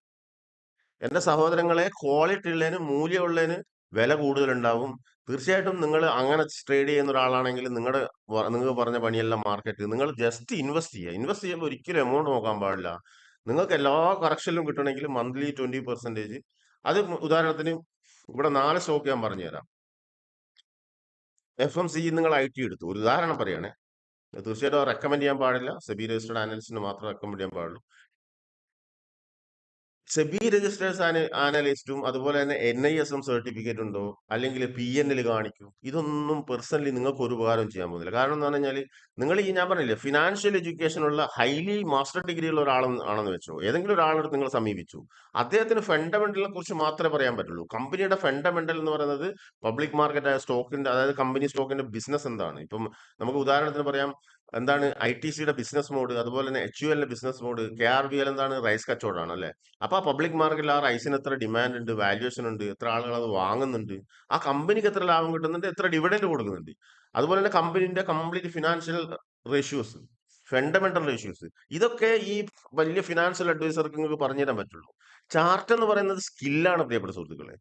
എന്റെ സഹോദരങ്ങളെ, ക്വാളിറ്റി ഉള്ളതിന്, മൂല്യമുള്ളതിന് വില കൂടുതലുണ്ടാവും. തീർച്ചയായിട്ടും നിങ്ങൾ അങ്ങനെ ട്രേഡ് ചെയ്യുന്ന ഒരാളാണെങ്കിൽ നിങ്ങൾക്ക് പറഞ്ഞ പണിയെല്ലാം മാർക്കറ്റ്, നിങ്ങൾ ജസ്റ്റ് ഇൻവെസ്റ്റ് ചെയ്യുക. ഇൻവെസ്റ്റ് ചെയ്യുമ്പോൾ ഒരിക്കലും എമൗണ്ട് നോക്കാൻ പാടില്ല. നിങ്ങൾക്ക് എല്ലാ കറക്ഷനിലും കിട്ടണമെങ്കിൽ മന്ത്ലി 20%. അത് ഉദാഹരണത്തിന് ഇവിടെ 4 സ്റ്റോക്ക് ഞാൻ പറഞ്ഞുതരാം. FMCG, നിങ്ങൾ IT എടുത്തു, ഒരു ഉദാഹരണം പറയുകയാണെ. തീർച്ചയായിട്ടും റെക്കമെൻഡ് ചെയ്യാൻ പാടില്ല. സെബി രജിസ്റ്റേർഡ് അനലിസ്റ്റിന് മാത്രം റെക്കമെൻഡ് ചെയ്യാൻ പാടുള്ളൂ. സെബി രജിസ്റ്റേഴ്സ് അനലിസ്റ്റും അതുപോലെ തന്നെ NISM സർട്ടിഫിക്കറ്റ് ഉണ്ടോ, അല്ലെങ്കിൽ PNL കാണിക്കൂ, ഇതൊന്നും പേഴ്സണലി നിങ്ങൾക്ക് ഒരു ഉപകാരം ചെയ്യാൻ പോകുന്നില്ല. കാരണം എന്ന് പറഞ്ഞു കഴിഞ്ഞാൽ, നിങ്ങൾ ഈ ഞാൻ പറഞ്ഞില്ലേ, ഫിനാൻഷ്യൽ എഡ്യൂക്കേഷൻ ഉള്ള ഹൈലി മാസ്റ്റർ ഡിഗ്രി ഉള്ള ഒരാളാണെന്ന് വെച്ചോ, ഏതെങ്കിലും ഒരാളെടുത്ത് നിങ്ങൾ സമീപിച്ചു, അദ്ദേഹത്തിന് ഫണ്ടമെന്റലിനെ കുറിച്ച് മാത്രമേ പറയാൻ പറ്റുള്ളൂ. കമ്പനിയുടെ ഫണ്ടമെന്റൽ എന്ന് പറയുന്നത് പബ്ലിക് മാർക്കറ്റ് സ്റ്റോക്കിന്റെ, അതായത് കമ്പനി സ്റ്റോക്കിന്റെ ബിസിനസ് എന്താണ്. ഇപ്പം നമുക്ക് ഉദാഹരണത്തിന് പറയാം, എന്താണ് ITCയുടെ ബിസിനസ് മോഡ്, അതുപോലെ തന്നെ HULന്റെ ബിസിനസ് മോഡ്, KRBL എന്താണ്? റൈസ് കച്ചവടമാണ് അല്ലെ? അപ്പൊ ആ പബ്ലിക് മാർക്കറ്റിൽ ആ റൈസിന് എത്ര ഡിമാൻഡ് ഉണ്ട്, വാല്യുവേഷൻ ഉണ്ട്, എത്ര ആളുകൾ അത് വാങ്ങുന്നുണ്ട്, ആ കമ്പനിക്ക് എത്ര ലാഭം കിട്ടുന്നുണ്ട്, എത്ര ഡിവിഡൻഡ് കൊടുക്കുന്നുണ്ട്, അതുപോലെ തന്നെ കമ്പനിന്റെ complete financial ratios, fundamental ratios, ഇതൊക്കെ ഈ വലിയ ഫിനാൻഷ്യൽ അഡ്വൈസർക്ക് നിങ്ങൾക്ക് പറഞ്ഞുതരാൻ പറ്റുള്ളൂ. ചാർട്ട് എന്ന് പറയുന്നത് സ്കില്ലാണ് പ്രിയപ്പെട്ട സുഹൃത്തുക്കളെ.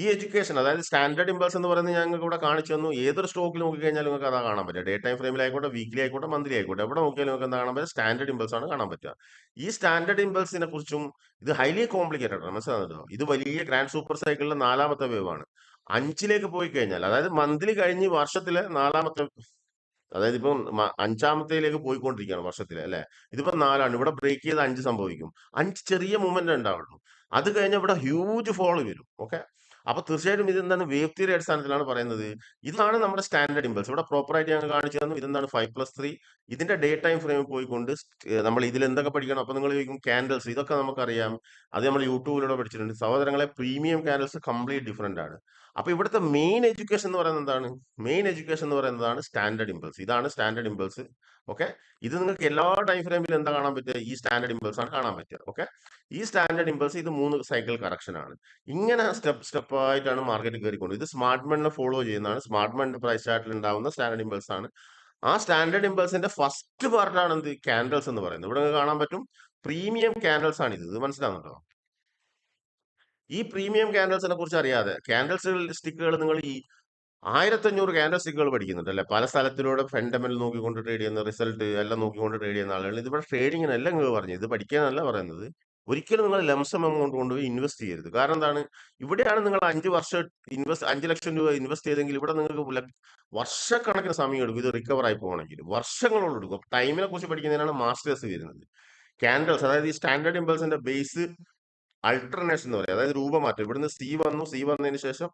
ഈ എഡ്യൂക്കേഷൻ, അതായത് സ്റ്റാൻഡേർഡ് ഇമ്പൾസ് എന്ന് പറയുന്നത് ഞങ്ങൾക്ക് ഇവിടെ കാണിച്ചു തന്നു. ഏതൊരു സ്റ്റോക്കിൽ നോക്കിക്കഴിഞ്ഞാൽ നിങ്ങൾക്ക് അതാ കാണാൻ പറ്റുക. ഡേ ടൈം ഫ്രെയിമിലായിക്കോട്ടെ, വീക്ക്ലി ആയിക്കോട്ടെ, മന്ത്ലി ആയിക്കോട്ടെ, എവിടെ നോക്കിയാലും നിങ്ങൾക്ക് എന്താ കാണാൻ പറ്റുക? സ്റ്റാൻഡേർഡ് ഇമ്പൾസ് ആണ് കാണാൻ പറ്റുക. ഈ സ്റ്റാൻഡേർഡ് ഇമ്പൾസിനെ കുറിച്ചും, ഇത് ഹൈലി കോംപ്ലിക്കേറ്റഡ് ആണ്, മനസ്സിലാകുന്നുണ്ടോ? ഇത് വലിയ ഗ്രാൻഡ് സൂപ്പർ സൈക്കിളിലെ 4ാമത്തെ വേവ് ആണ്. 5ലേക്ക് പോയി കഴിഞ്ഞാൽ, അതായത് മന്ത്ലി കഴിഞ്ഞ് വർഷത്തിലെ 4ാമത്തെ, അതായത് ഇപ്പം 5ാമത്തേലേക്ക് പോയിക്കൊണ്ടിരിക്കുകയാണ് വർഷത്തിലെ അല്ലെ? ഇതിപ്പോ 4ആണ്. ഇവിടെ ബ്രേക്ക് ചെയ്ത് 5 സംഭവിക്കും. 5 ചെറിയ മൂവ്മെന്റ് ഉണ്ടാവുള്ളൂ. അത് കഴിഞ്ഞാൽ ഇവിടെ ഹ്യൂജ് ഫോൾ വരും. ഓക്കെ, അപ്പൊ തീർച്ചയായിട്ടും ഇതെന്താണ്? വേവ് തിയറി അടിസ്ഥാനത്തിലാണ് പറയുന്നത്. ഇതാണ് നമ്മുടെ സ്റ്റാൻഡേർഡ് ഇമ്പൾസ്. ഇവിടെ പ്രോപ്പർ ആയിട്ട് ഞങ്ങൾ കാണിച്ചു തന്നു. ഇതെന്താണ്? 5+3. ഇതിന്റെ ഡേ ടൈം ഫ്രെയിം പോയിക്കൊണ്ട് നമ്മൾ ഇതിൽ എന്തൊക്കെ പഠിക്കണം? അപ്പൊ നിങ്ങൾ ചോദിക്കും ക്യാൻഡൽസ്, ഇതൊക്കെ നമുക്കറിയാം, അത് നമ്മൾ യൂട്യൂബിലൂടെ പഠിച്ചിട്ടുണ്ട്. സഹോദരങ്ങളെ, പ്രീമിയം ക്യാൻഡൽസ് കംപ്ലീറ്റ് ഡിഫറെന്റ് ആണ്. അപ്പൊ ഇവിടുത്തെ മെയിൻ എഡ്യൂക്കേഷൻ എന്ന് പറയുന്നത് എന്താണ്? മെയിൻ എഡ്യൂക്കേഷൻ എന്ന് പറയുന്നതാണ് സ്റ്റാൻഡേർഡ് ഇമ്പൾസ്. ഇതാണ് സ്റ്റാൻഡേർഡ് ഇമ്പൾസ്. ഓക്കെ, ഇത് നിങ്ങൾക്ക് എല്ലാ ടൈം ഫ്രെയിമിലും എന്താ കാണാൻ പറ്റുക? ഈ സ്റ്റാൻഡേർഡ് ഇമ്പൾസ് ആണ് കാണാൻ പറ്റുക. ഓക്കെ, ഈ സ്റ്റാൻഡേർഡ് ഇമ്പൾസ്, ഇത് 3 സൈക്കിൾ കറക്ഷൻ ആണ്. ഇങ്ങനെ സ്റ്റെപ്പ് ആയിട്ടാണ് മാർക്കറ്റ് കയറിക്കൊണ്ട്. ഇത് സ്മാർട്ട് മണിനെ ഫോളോ ചെയ്യുന്നതാണ്. സ്മാർട്ട് മണിന്റെ പ്രൈസ് ചാർട്ടിൽ ഉണ്ടാവുന്ന സ്റ്റാൻഡേർഡ് ഇമ്പൾസ് ആണ്. ആ സ്റ്റാൻഡേർഡ് ഇമ്പൾസിന്റെ ഫസ്റ്റ് പാർട്ടാണ് എന്ത്? ക്യാൻഡൽസ് എന്ന് പറയുന്നത്. ഇവിടെ നിങ്ങൾക്ക് കാണാൻ പറ്റും, പ്രീമിയം ക്യാൻഡൽസ് ആണ് ഇത്. ഇത് മനസ്സിലാവുന്നുണ്ടോ? ഈ പ്രീമിയം ക്യാൻഡൽസിനെ കുറിച്ച് അറിയാതെ, ക്യാൻഡൽസ് സ്റ്റിക്കുകൾ, നിങ്ങൾ ഈ 1500 ക്യാൻഡൽ സ്റ്റിക്കുകൾ പഠിക്കുന്നുണ്ട് അല്ലെ? പല സ്ഥലത്തിലൂടെ ഫണ്ടമെന്റൽ നോക്കിക്കൊണ്ട് ട്രേഡ് ചെയ്യുന്ന, റിസൾട്ട് എല്ലാം നോക്കിക്കൊണ്ട് ട്രേഡ് ചെയ്യുന്ന ആളുകൾ. ഇതിവിടെ ട്രേഡിങ്ങിനല്ല നിങ്ങൾ പറഞ്ഞു, ഇത് പഠിക്കാനല്ല പറയുന്നത്. ഒരിക്കലും നിങ്ങൾ ലംസം എമൗണ്ട് കൊണ്ടുപോയി ഇൻവെസ്റ്റ് ചെയ്യരുത്. കാരണം എന്താണ്? ഇവിടെയാണ് നിങ്ങൾ 5 വർഷം 5 ലക്ഷം രൂപ ഇൻവെസ്റ്റ് ചെയ്തെങ്കിൽ, ഇവിടെ നിങ്ങൾക്ക് വർഷക്കണക്കിന് സമയം എടുക്കും ഇത് റിക്കവർ ആയി പോകണമെങ്കിൽ. വർഷങ്ങളോട് എടുക്കും. ടൈമിനെ കുറിച്ച് പഠിക്കുന്നതിനാണ് മാസ്റ്റേഴ്സ് വരുന്നത്. ക്യാൻഡൽസ്, അതായത് ഈ സ്റ്റാൻഡേർഡ് ഇമ്പൾസിന്റെ ബേസ് അൾട്ടർനേഷൻ എന്ന് പറയും. അതായത് രൂപമാറ്റം. ഇവിടുന്ന് സി വന്നു, സി വന്നതിന് ശേഷം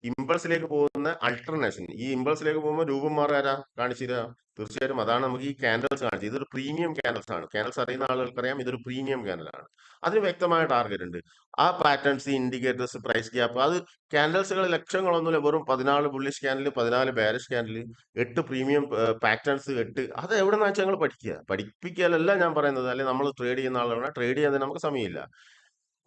ഇമ്പൾസിലേക്ക് പോകുന്ന അൾട്ടർനേഷൻ. ഈ ഇമ്പൾസിലേക്ക് പോകുമ്പോൾ രൂപം മാറാരാ കാണിച്ചു തരാ? തീർച്ചയായിട്ടും അതാണ് നമുക്ക് ഈ ക്യാൻഡൽസ് കാണിച്ചത്. ഇതൊരു പ്രീമിയം ക്യാൻഡൽസ് ആണ്. ക്യാൻഡൽസ് അറിയുന്ന ആളുകൾക്കറിയാം ഇതൊരു പ്രീമിയം ക്യാൻഡൽ ആണ്. അതിന് വ്യക്തമായ ടാർഗറ്റ് ഉണ്ട്. ആ പാറ്റേൺസ്, ഇൻഡിക്കേറ്റേഴ്സ്, പ്രൈസ് ഗ്യാപ്പ്, അത് ക്യാൻഡൽസുകൾ ലക്ഷങ്ങളൊന്നുമില്ല. വെറും 14 bullish candle, 14 bearish candle, 8 premium patterns, 8. അത് എവിടെ നിന്ന് വെച്ചാൽ ഞങ്ങൾ പഠിക്കുക. പഠിപ്പിക്കലല്ല ഞാൻ പറയുന്നത്. അല്ലെങ്കിൽ നമ്മൾ ട്രേഡ് ചെയ്യുന്ന ആളുകളാണ്. ട്രേഡ് ചെയ്യാൻ നമുക്ക് സമയമില്ല.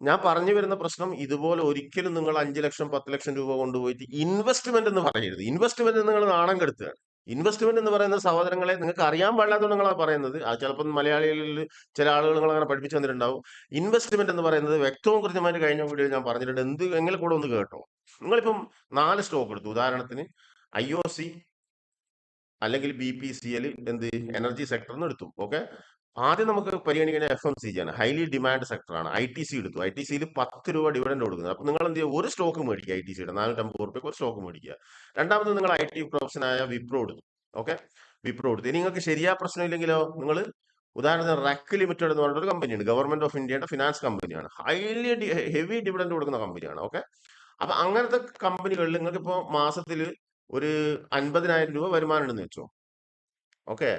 ഞാൻ പറഞ്ഞു വരുന്ന പ്രശ്നം, ഇതുപോലെ ഒരിക്കലും നിങ്ങൾ 5 ലക്ഷം 10 ലക്ഷം രൂപ കൊണ്ടുപോയിട്ട് ഇൻവെസ്റ്റ്മെന്റ് എന്ന് പറയരുത്. ഇൻവെസ്റ്റ്മെന്റ് നിങ്ങൾ നാണം കെടുത്തുകയാണ്. ഇൻവെസ്റ്റ്മെന്റ് എന്ന് പറയുന്ന സഹോദരങ്ങളെ, നിങ്ങൾക്ക് അറിയാൻ പാടില്ലാത്തതുകൊണ്ട് നിങ്ങളാ പറയുന്നത്. അത് ചിലപ്പോൾ മലയാളികളിൽ ചില ആളുകൾ നിങ്ങൾ അങ്ങനെ പഠിപ്പിച്ചു തന്നിട്ടുണ്ടാവും. ഇൻവെസ്റ്റ്മെന്റ് എന്ന് പറയുന്നത് വ്യക്തവും കൃത്യമായിട്ട് കഴിഞ്ഞ വീഡിയോ ഞാൻ പറഞ്ഞിട്ടുണ്ട്. എങ്ങനെ കൂടെ ഒന്ന് കേട്ടോ. നിങ്ങളിപ്പം 4 സ്റ്റോക്ക് എടുത്തു. ഉദാഹരണത്തിന് IOC അല്ലെങ്കിൽ BPCL, എന്ത് എനർജി സെക്ടറിന് എടുത്തു. ഓക്കെ, ആദ്യം നമുക്ക് പരിഗണിക്കുന്ന FMCG ആണ്. Highly demand സെക്ടറാണ്. ITC എടുത്തു. ITCയിൽ 10 രൂപ ഡിവിഡൻഡ് കൊടുക്കുന്നത്. അപ്പൊ നിങ്ങൾ എന്ത് ചെയ്യുക? ഒരു സ്റ്റോക്ക് മേടിക്കുക. ITCയുടെ 450 റുപ്യക്ക് ഒരു സ്റ്റോക്ക് മേടിക്കുക. രണ്ടാമത് നിങ്ങൾ IT പ്രൊഫഷനായ വിപ്രോ എടുത്തു. ഓക്കെ, വിപ്രോ എടുത്തു. ഇനി നിങ്ങൾക്ക് ശരിയാ പ്രശ്നമില്ലെങ്കിലോ, നിങ്ങൾ ഉദാഹരണത്തിന് റെക് ലിമിറ്റഡ് എന്ന് പറഞ്ഞൊരു കമ്പനിയുണ്ട്. ഗവൺമെന്റ് ഓഫ് ഇന്ത്യയുടെ ഫിനാൻസ് കമ്പനിയാണ്. ഹെവി ഡിവിഡൻഡ് കൊടുക്കുന്ന കമ്പനിയാണ്. ഓക്കെ, അപ്പൊ അങ്ങനത്തെ കമ്പനികളിൽ നിങ്ങൾക്ക് ഇപ്പോൾ മാസത്തിൽ ഒരു 50,000 രൂപ വരുമാനം ഉണ്ടെന്ന് വെച്ചോ. ഓക്കെ,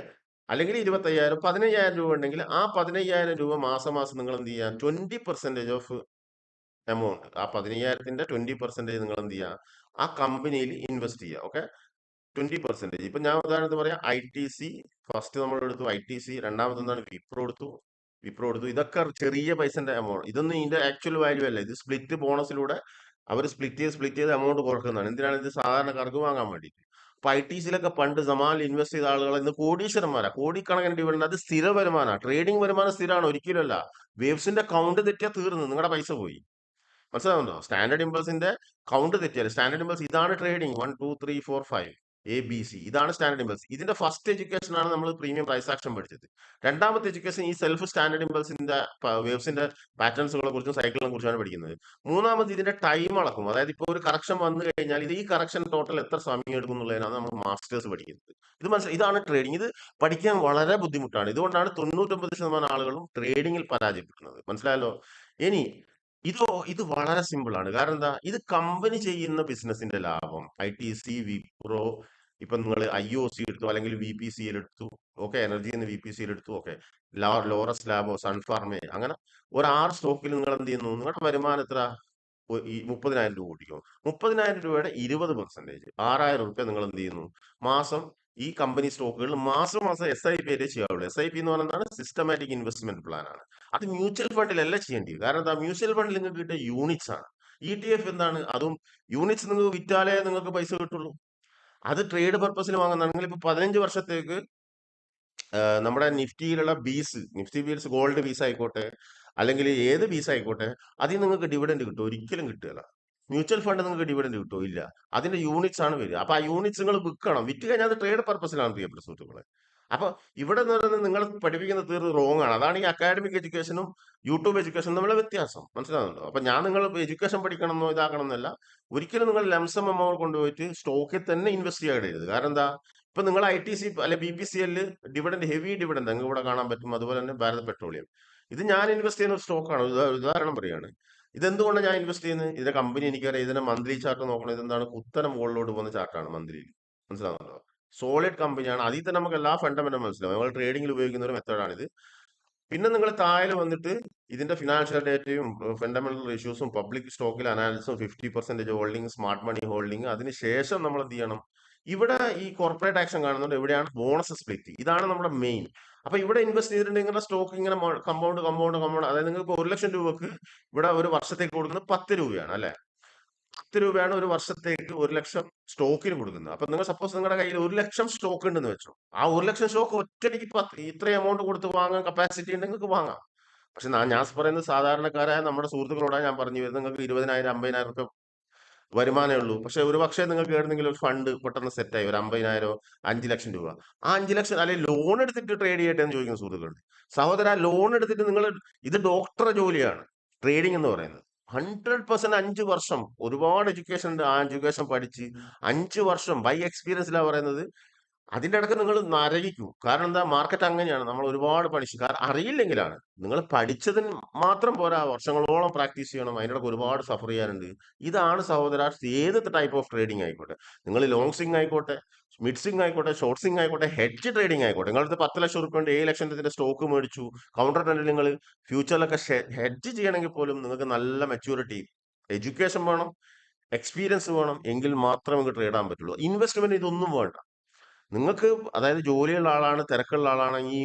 അല്ലെങ്കിൽ 25,000, 15,000 രൂപ ഉണ്ടെങ്കിൽ ആ 15,000 രൂപ മാസം മാസം നിങ്ങൾ എന്ത് ചെയ്യാം? 20% ഓഫ് എമൗണ്ട്, ആ 15,000ത്തിന്റെ 20% നിങ്ങൾ എന്ത് ചെയ്യുക? ആ കമ്പനിയിൽ ഇൻവെസ്റ്റ് ചെയ്യുക. ഓക്കെ, 20%. ഇപ്പൊ ഞാൻ ഉദാഹരണത്തിന് പറയാം, ITC ഫസ്റ്റ് നമ്മൾ എടുത്തു. ITC രണ്ടാമത് എന്താണ്? വിപ്രോ എടുത്തു. ഇതൊക്കെ ചെറിയ പൈസന്റെ എമൗണ്ട്. ഇതൊന്നും ഇതിന്റെ ആക്ച്വൽ വാല്യൂ അല്ല. ഇത് സ്പ്ലിറ്റ് ബോണസിലൂടെ അവർ സ്പ്ലിറ്റ് ചെയ്ത് എമൗണ്ട് കുറക്കുന്നതാണ്. എന്തിനാണ്? ഇത് സാധാരണക്കാർക്ക് വാങ്ങാൻ വേണ്ടിയിട്ട്. അപ്പൊ ITCയിലൊക്കെ പണ്ട് സമാനിൽ ഇൻവെസ്റ്റ് ചെയ്ത ആളുകൾ ഇന്ന് കോടീശ്വരന്മാരാ. കോടിക്കണക്കിന് ഡിവിഡൻഡ്. അത് സ്ഥിര വരുമാനമാണ്. ട്രേഡിംഗ് വരുമാനം സ്ഥിരമാണ്, ഒരിക്കലുമല്ല. വേവ്സിന്റെ കൗണ്ട് തെറ്റിയാൽ തീർന്നു, നിങ്ങളുടെ പൈസ പോയി. മനസ്സിലാവുന്നുണ്ടോ? സ്റ്റാൻഡേർഡ് ഇമ്പൾസിന്റെ കൗണ്ട് തെറ്റിയാൽ, സ്റ്റാൻഡേർഡ് ഇമ്പൾസ് ഇതാണ് ട്രേഡിംഗ്. 1 2 3 4 5 ABC, ഇതാണ് സ്റ്റാൻഡേർഡ് ഇമ്പൾസ്. ഇതിന്റെ ഫസ്റ്റ് എഡ്യൂക്കേഷൻ ആണ് നമ്മൾ പ്രീമിയം പ്രൈസ് ആക്ഷൻ പഠിച്ചത്. രണ്ടാമത്തെ എഡ്യൂക്കേഷൻ ഈ സെൽഫ് സ്റ്റാൻഡേർഡ് ഇമ്പൾസിന്റെ വേവ്സിന്റെ പാറ്റേൺസുകളെ കുറിച്ചും സൈക്കിളിനെ കുറിച്ചാണ് പഠിക്കുന്നത്. മൂന്നാമത് ഇതിന്റെ ടൈം അളക്കും. അതായത് ഇപ്പോൾ ഒരു കറക്ഷൻ വന്നു കഴിഞ്ഞാൽ ഈ കറക്ഷൻ ടോട്ടൽ എത്ര സമയം എടുക്കും എന്നുള്ളതിനാണ് നമ്മൾ മാസ്റ്റേഴ്സ് പഠിക്കുന്നത്. ഇതാണ് ട്രേഡിംഗ്. ഇത് പഠിക്കാൻ വളരെ ബുദ്ധിമുട്ടാണ്. ഇതുകൊണ്ടാണ് 99% ആളുകളും ട്രേഡിംഗിൽ പരാജയപ്പെടുന്നത്. മനസ്സിലായല്ലോ? ഇനി ഇത് വളരെ സിമ്പിൾ ആണ്. കാരണം എന്താ? ഇത് കമ്പനി ചെയ്യുന്ന ബിസിനസിന്റെ ലാഭം. ITC, വിപ്രോ, ഇപ്പൊ നിങ്ങൾ IOC എടുത്തു, അല്ലെങ്കിൽ VPCL എടുത്തു. ഓക്കെ, എനർജി എന്ന് VPCL എടുത്തു. ഓക്കെ, ലോറസ് ലാബോ, സൺഫാർമേ, അങ്ങനെ ഒരു 6 സ്റ്റോക്കിൽ നിങ്ങൾ എന്ത് ചെയ്യുന്നു? നിങ്ങളുടെ വരുമാനം എത്ര? ഈ 30,000 രൂപ കൂട്ടിക്കോ. 30,000 രൂപയുടെ 20%, 6,000 രൂപ നിങ്ങൾ എന്ത് ചെയ്യുന്നു? മാസം ഈ കമ്പനി സ്റ്റോക്കുകളിൽ മാസം മാസം SIP ആയിട്ടേ ചെയ്യാവുള്ളൂ. SIP എന്ന് പറയുന്നതാണ് സിസ്റ്റമാറ്റിക് ഇൻവെസ്റ്റ്മെന്റ് പ്ലാൻ ആണ്. അത് മ്യൂച്വൽ ഫണ്ടിലല്ല ചെയ്യേണ്ടത്. കാരണം എന്താ? മ്യൂച്വൽ ഫണ്ടിൽ നിങ്ങൾക്ക് കിട്ടിയ യൂണിറ്റ്സ് ആണ്. ETF എന്താണ്? അതും യൂണിറ്റ്സ് നിങ്ങൾക്ക് വിറ്റാലേ നിങ്ങൾക്ക് പൈസ കിട്ടുള്ളൂ. അത് ട്രേഡ് പർപ്പസിൽ വാങ്ങുന്നതാണെങ്കിൽ ഇപ്പൊ 15 വർഷത്തേക്ക് നമ്മുടെ നിഫ്റ്റി ബീൽസ് ഗോൾഡ് ബീസ് ആയിക്കോട്ടെ, അല്ലെങ്കിൽ ഏത് ബീസ് ആയിക്കോട്ടെ, അതിൽ നിങ്ങൾക്ക് ഡിവിഡൻഡ് കിട്ടും? ഒരിക്കലും കിട്ടുകയില്ല. മ്യൂച്വൽ ഫണ്ട് നിങ്ങൾക്ക് ഡിവിഡൻഡ് കിട്ടുമോ? ഇല്ല. അതിന്റെ യൂണിറ്റ്സ് ആണ് വരിക. അപ്പൊ ആ യൂണിറ്റ്സ് നിങ്ങൾ വിൽക്കണം. വിറ്റ് കഴിഞ്ഞാൽ അത് ട്രേഡ് പർപ്പസിലാണ്, പ്രിയപ്പെട്ട സുഹൃത്തുക്കളെ. അപ്പൊ ഇവിടെ എന്ന് പറയുന്നത് നിങ്ങൾ പഠിപ്പിക്കുന്ന തീർത്ത് റോങ് ആണ്. അതാണ് ഈ അക്കാഡമിക് എഡ്യൂക്കേഷനും യൂട്യൂബ് എഡ്യൂക്കേഷനും തമ്മിലുള്ള വ്യത്യാസം. മനസ്സിലാകുന്നുണ്ടോ? അപ്പൊ ഞാൻ നിങ്ങൾ എഡ്യൂക്കേഷൻ പഠിക്കണം എന്നോ ഇതാക്കണം എന്നല്ല. ഒരിക്കലും നിങ്ങൾ ലംസം എമൗണ്ട് കൊണ്ടുപോയിട്ട് സ്റ്റോക്കിൽ തന്നെ ഇൻവെസ്റ്റ് ചെയ്യരുത്. കാരണം എന്താ? ഇപ്പൊ നിങ്ങൾ ITC അല്ലെ BPCL ഡിവിഡൻഡ്, ഹെവി ഡിവിഡൻഡ് നിങ്ങൾക്ക് ഇവിടെ കാണാൻ പറ്റും. അതുപോലെ തന്നെ ഭാരത് പെട്രോളിയം, ഇത് ഞാൻ ഇൻവെസ്റ്റ് ചെയ്യുന്ന ഒരു സ്റ്റോക്കാണ്. ഉദാഹരണം പറയുകയാണ്. ഇതെന്തുകൊണ്ടാണ് ഞാൻ ഇൻവെസ്റ്റ് ചെയ്യുന്നത്? ഇതിന്റെ കമ്പനി എനിക്കറിയാം. ഇതിന്റെ മന്ത്ലി ചാർട്ട് നോക്കണം. ഇതെന്താണ്? കുത്തനെ മുകളിലോട്ട് പോകുന്ന ചാർട്ടാണ് മന്ത്ലിയിൽ. മനസ്സിലാവുന്നുണ്ടോ? സോളിഡ് കമ്പനിയാണ്. അതിൽ തന്നെ നമുക്ക് എല്ലാ ഫണ്ടമെന്റും മനസ്സിലാവും. നമ്മൾ ട്രേഡിംഗിൽ ഉപയോഗിക്കുന്ന ഒരു മെത്തേഡാണിത്. പിന്നെ നിങ്ങൾ താഴെ വന്നിട്ട് ഇതിന്റെ ഫിനാൻഷ്യൽ ഡേറ്റയും ഫണ്ടമെന്റൽ റേഷ്യൂസും പബ്ലിക് സ്റ്റോക്കിൽ അനാലിസിസും 50% ഹോൾഡിംഗ്, സ്മാർട്ട് മണി ഹോൾഡിംഗ്, അതിനുശേഷം നമ്മൾ എന്ത് ചെയ്യണം? ഇവിടെ ഈ കോർപ്പറേറ്റ് ആക്ഷൻ കാണുന്നുണ്ട്. എവിടെയാണ് ബോണസ് സ്പ്ലിറ്റ്? ഇതാണ് നമ്മുടെ മെയിൻ. അപ്പൊ ഇവിടെ ഇൻവെസ്റ്റ് ചെയ്തിട്ടുണ്ടെങ്കിൽ നിങ്ങളുടെ സ്റ്റോക്ക് ഇങ്ങനെ കമ്പൗണ്ട്, അതായത് നിങ്ങൾക്ക് 1 ലക്ഷം രൂപക്ക് ഇവിടെ ഒരു വർഷത്തേക്ക് കൊടുക്കുന്നത് 10 രൂപയാണ്, അല്ലെ? 10 രൂപയാണ് ഒരു വർഷത്തേക്ക് 1 ലക്ഷം സ്റ്റോക്കിന് കൊടുക്കുന്നത്. അപ്പൊ നിങ്ങൾ സപ്പോസ് നിങ്ങളുടെ കയ്യിൽ 1 ലക്ഷം സ്റ്റോക്ക് ഉണ്ടെന്ന് വെച്ചോ. ആ 1 ലക്ഷം സ്റ്റോക്ക് ഒറ്റയ്ക്ക് ഇത്ര എമൗണ്ട് കൊടുത്ത് വാങ്ങാൻ കപ്പാസിറ്റി ഉണ്ടെങ്കിൽ നിങ്ങൾക്ക് വാങ്ങാം. പക്ഷെ ഞാൻ പറയുന്നത് സാധാരണക്കാരായ നമ്മുടെ സുഹൃത്തുക്കളോടാണ് ഞാൻ പറഞ്ഞു വരുന്നത്. നിങ്ങൾക്ക് 20,000 50,000 രൂപ വരുമാനമേ ഉള്ളൂ. പക്ഷെ ഒരു പക്ഷേ നിങ്ങൾക്ക് എവിടെന്നെങ്കിലും ഒരു ഫണ്ട് പെട്ടെന്ന് സെറ്റായി ഒരു 50,000 5 ലക്ഷം രൂപ. ആ 5 ലക്ഷം അല്ലെങ്കിൽ ലോൺ എടുത്തിട്ട് ട്രേഡ് ചെയ്യട്ടെ എന്ന് ചോദിക്കുന്ന സുഹൃത്തുക്കളുണ്ട്. സഹോദര, ലോൺ എടുത്തിട്ട് നിങ്ങൾ, ഇത് ഡോക്ടറെ ജോലിയാണ് ട്രേഡിംഗ് എന്ന് പറയുന്നത്. 100% 5 വർഷം ഒരുപാട് എഡ്യൂക്കേഷൻ ഉണ്ട്. ആ എഡ്യൂക്കേഷൻ പഠിച്ച് 5 വർഷം ബൈ എക്സ്പീരിയൻസിലാണ് പറയുന്നത്. അതിന്റെ ഇടയ്ക്ക് നിങ്ങൾ നരകിക്കും. കാരണം എന്താ, മാർക്കറ്റ് അങ്ങനെയാണ്. നമ്മൾ ഒരുപാട് പഠിച്ചു. കാരണം അറിയില്ലെങ്കിലാണ്. നിങ്ങൾ പഠിച്ചതിന് മാത്രം പോരാ, വർഷങ്ങളോളം പ്രാക്ടീസ് ചെയ്യണം. അതിന്റെ ഇടയ്ക്ക് ഒരുപാട് സഫർ ചെയ്യാനുണ്ട്. ഇതാണ് സഹോദര ഏത് ടൈപ്പ് ഓഫ് ട്രേഡിംഗ് ആയിക്കോട്ടെ. നിങ്ങൾ ലോങ് സ്വിംഗ് ആയിക്കോട്ടെ, മിഡ് സ്വിംഗ് ആയിക്കോട്ടെ, ഷോർട്ട് സ്വിംഗ് ആയിക്കോട്ടെ, ഹെഡ്ജ് ട്രേഡിംഗ് ആയിക്കോട്ടെ. നിങ്ങളടുത്ത് 10 ലക്ഷം റുപ്യ ഉണ്ട്, 7 ലക്ഷത്തിന്റെ സ്റ്റോക്ക് മേടിച്ചു, കൗണ്ടർ ട്രെൻഡിൽ നിങ്ങൾ ഫ്യൂച്ചറിലൊക്കെ ഹെഡ്ജ് ചെയ്യണമെങ്കിൽ പോലും നിങ്ങൾക്ക് നല്ല മെച്യൂരിറ്റി, എഡ്യൂക്കേഷൻ വേണം, എക്സ്പീരിയൻസ് വേണം. എങ്കിൽ മാത്രമേ നിങ്ങൾക്ക് ട്രേഡ് ചെയ്യാൻ പറ്റുള്ളൂ. ഇൻവെസ്റ്റ്മെന്റ് ഇതൊന്നും വേണ്ട. നിങ്ങൾക്ക് അതായത് ജോലിയുള്ള ആളാണ്, തിരക്കുള്ള ആളാണ്, ഈ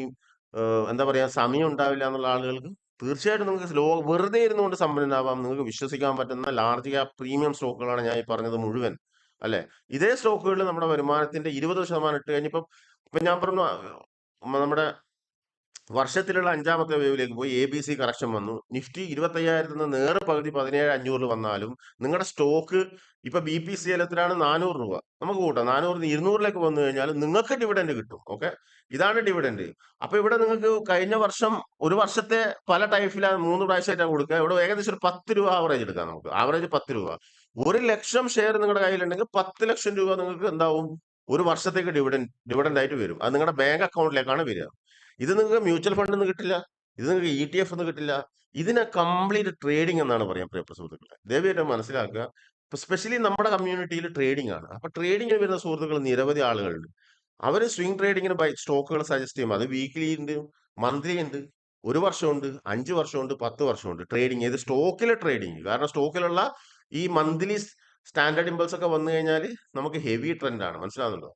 എന്താ പറയാ, സമയം ഉണ്ടാവില്ല എന്നുള്ള ആളുകൾക്ക് തീർച്ചയായിട്ടും നിങ്ങൾക്ക് വെറുതെ ഇരുന്നുകൊണ്ട് സമ്പന്നനാവാം. നിങ്ങൾക്ക് വിശ്വസിക്കാൻ പറ്റുന്ന ലാർജ് ക്യാപ് പ്രീമിയം സ്റ്റോക്കുകളാണ് ഞാൻ ഈ പറഞ്ഞത് മുഴുവൻ. അല്ലെ? ഇതേ സ്റ്റോക്കുകളിൽ നമ്മുടെ വരുമാനത്തിന്റെ 20% ഇട്ട് കഴിഞ്ഞപ്പോ, ഇപ്പൊ ഞാൻ പറഞ്ഞു, നമ്മുടെ വർഷത്തിലുള്ള 5ാമത്തെ വേവിലേക്ക് പോയി, ABC കറക്ഷൻ വന്നു. നിഫ്റ്റി 25,000 നിന്ന് നേരെ പകുതി 17,500 വന്നാലും നിങ്ങളുടെ സ്റ്റോക്ക് ഇപ്പൊ BPCL എത്രയാണ്? 400 രൂപ. നമുക്ക് കൂട്ടാം, 400 200ലേക്ക് വന്നു കഴിഞ്ഞാൽ നിങ്ങൾക്ക് ഡിവിഡൻഡ് കിട്ടും. ഓക്കെ, ഇതാണ് ഡിവിഡൻഡ്. അപ്പൊ ഇവിടെ നിങ്ങൾക്ക് കഴിഞ്ഞ വർഷം ഒരു വർഷത്തെ പല ടൈപ്പിലാണ് 3 പ്രാവശ്യമായിട്ടാണ് കൊടുക്കുക. ഇവിടെ ഏകദേശം ഒരു 10 രൂപ ആവറേജ് എടുക്കാം. നമുക്ക് ആവറേജ് 10 രൂപ. 1,00,000 ഷെയർ നിങ്ങളുടെ കയ്യിലുണ്ടെങ്കിൽ 10 ലക്ഷം രൂപ നിങ്ങൾക്ക് എന്താവും? ഒരു വർഷത്തേക്ക് ഡിവിഡൻഡ് ആയിട്ട് വരും. അത് നിങ്ങളുടെ ബാങ്ക് അക്കൗണ്ടിലേക്കാണ് വരിക. ഇത് നിങ്ങൾക്ക് മ്യൂച്വൽ ഫണ്ടിൽ നിന്ന് കിട്ടില്ല, ഇത് നിങ്ങൾക്ക് ETF ഒന്നും കിട്ടില്ല. ഇതിനെ കംപ്ലീറ്റ് ട്രേഡിംഗ് എന്നാണ് പറയാൻ, പ്രിയപ്പെട്ട സുഹൃത്തുക്കളെ. ദയവായിട്ട് മനസ്സിലാക്കുക. ഇപ്പൊ സ്പെഷ്യലി നമ്മുടെ കമ്മ്യൂണിറ്റിയിൽ ട്രേഡിംഗ് ആണ്. അപ്പൊ ട്രേഡിംഗിന് വരുന്ന സുഹൃത്തുക്കൾ നിരവധി ആളുകളുണ്ട്. അവര് സ്വിംഗ് ട്രേഡിങ്ങിന് സ്റ്റോക്കുകൾ സജസ്റ്റ് ചെയ്യും. അത് വീക്ക്ലി ഉണ്ട്, മന്ത്ലി ഉണ്ട്, 1 വർഷമുണ്ട്, 5 വർഷമുണ്ട്, 10 വർഷമുണ്ട്. ട്രേഡിംഗ് ഏത് സ്റ്റോക്കിലെ ട്രേഡിംഗ്. കാരണം സ്റ്റോക്കിലുള്ള ഈ മന്ത്ലി സ്റ്റാൻഡേർഡ് ഇമ്പൾസ് ഒക്കെ വന്നു കഴിഞ്ഞാൽ നമുക്ക് ഹെവി ട്രെൻഡ് ആണ്. മനസ്സിലാവുന്നുണ്ടോ?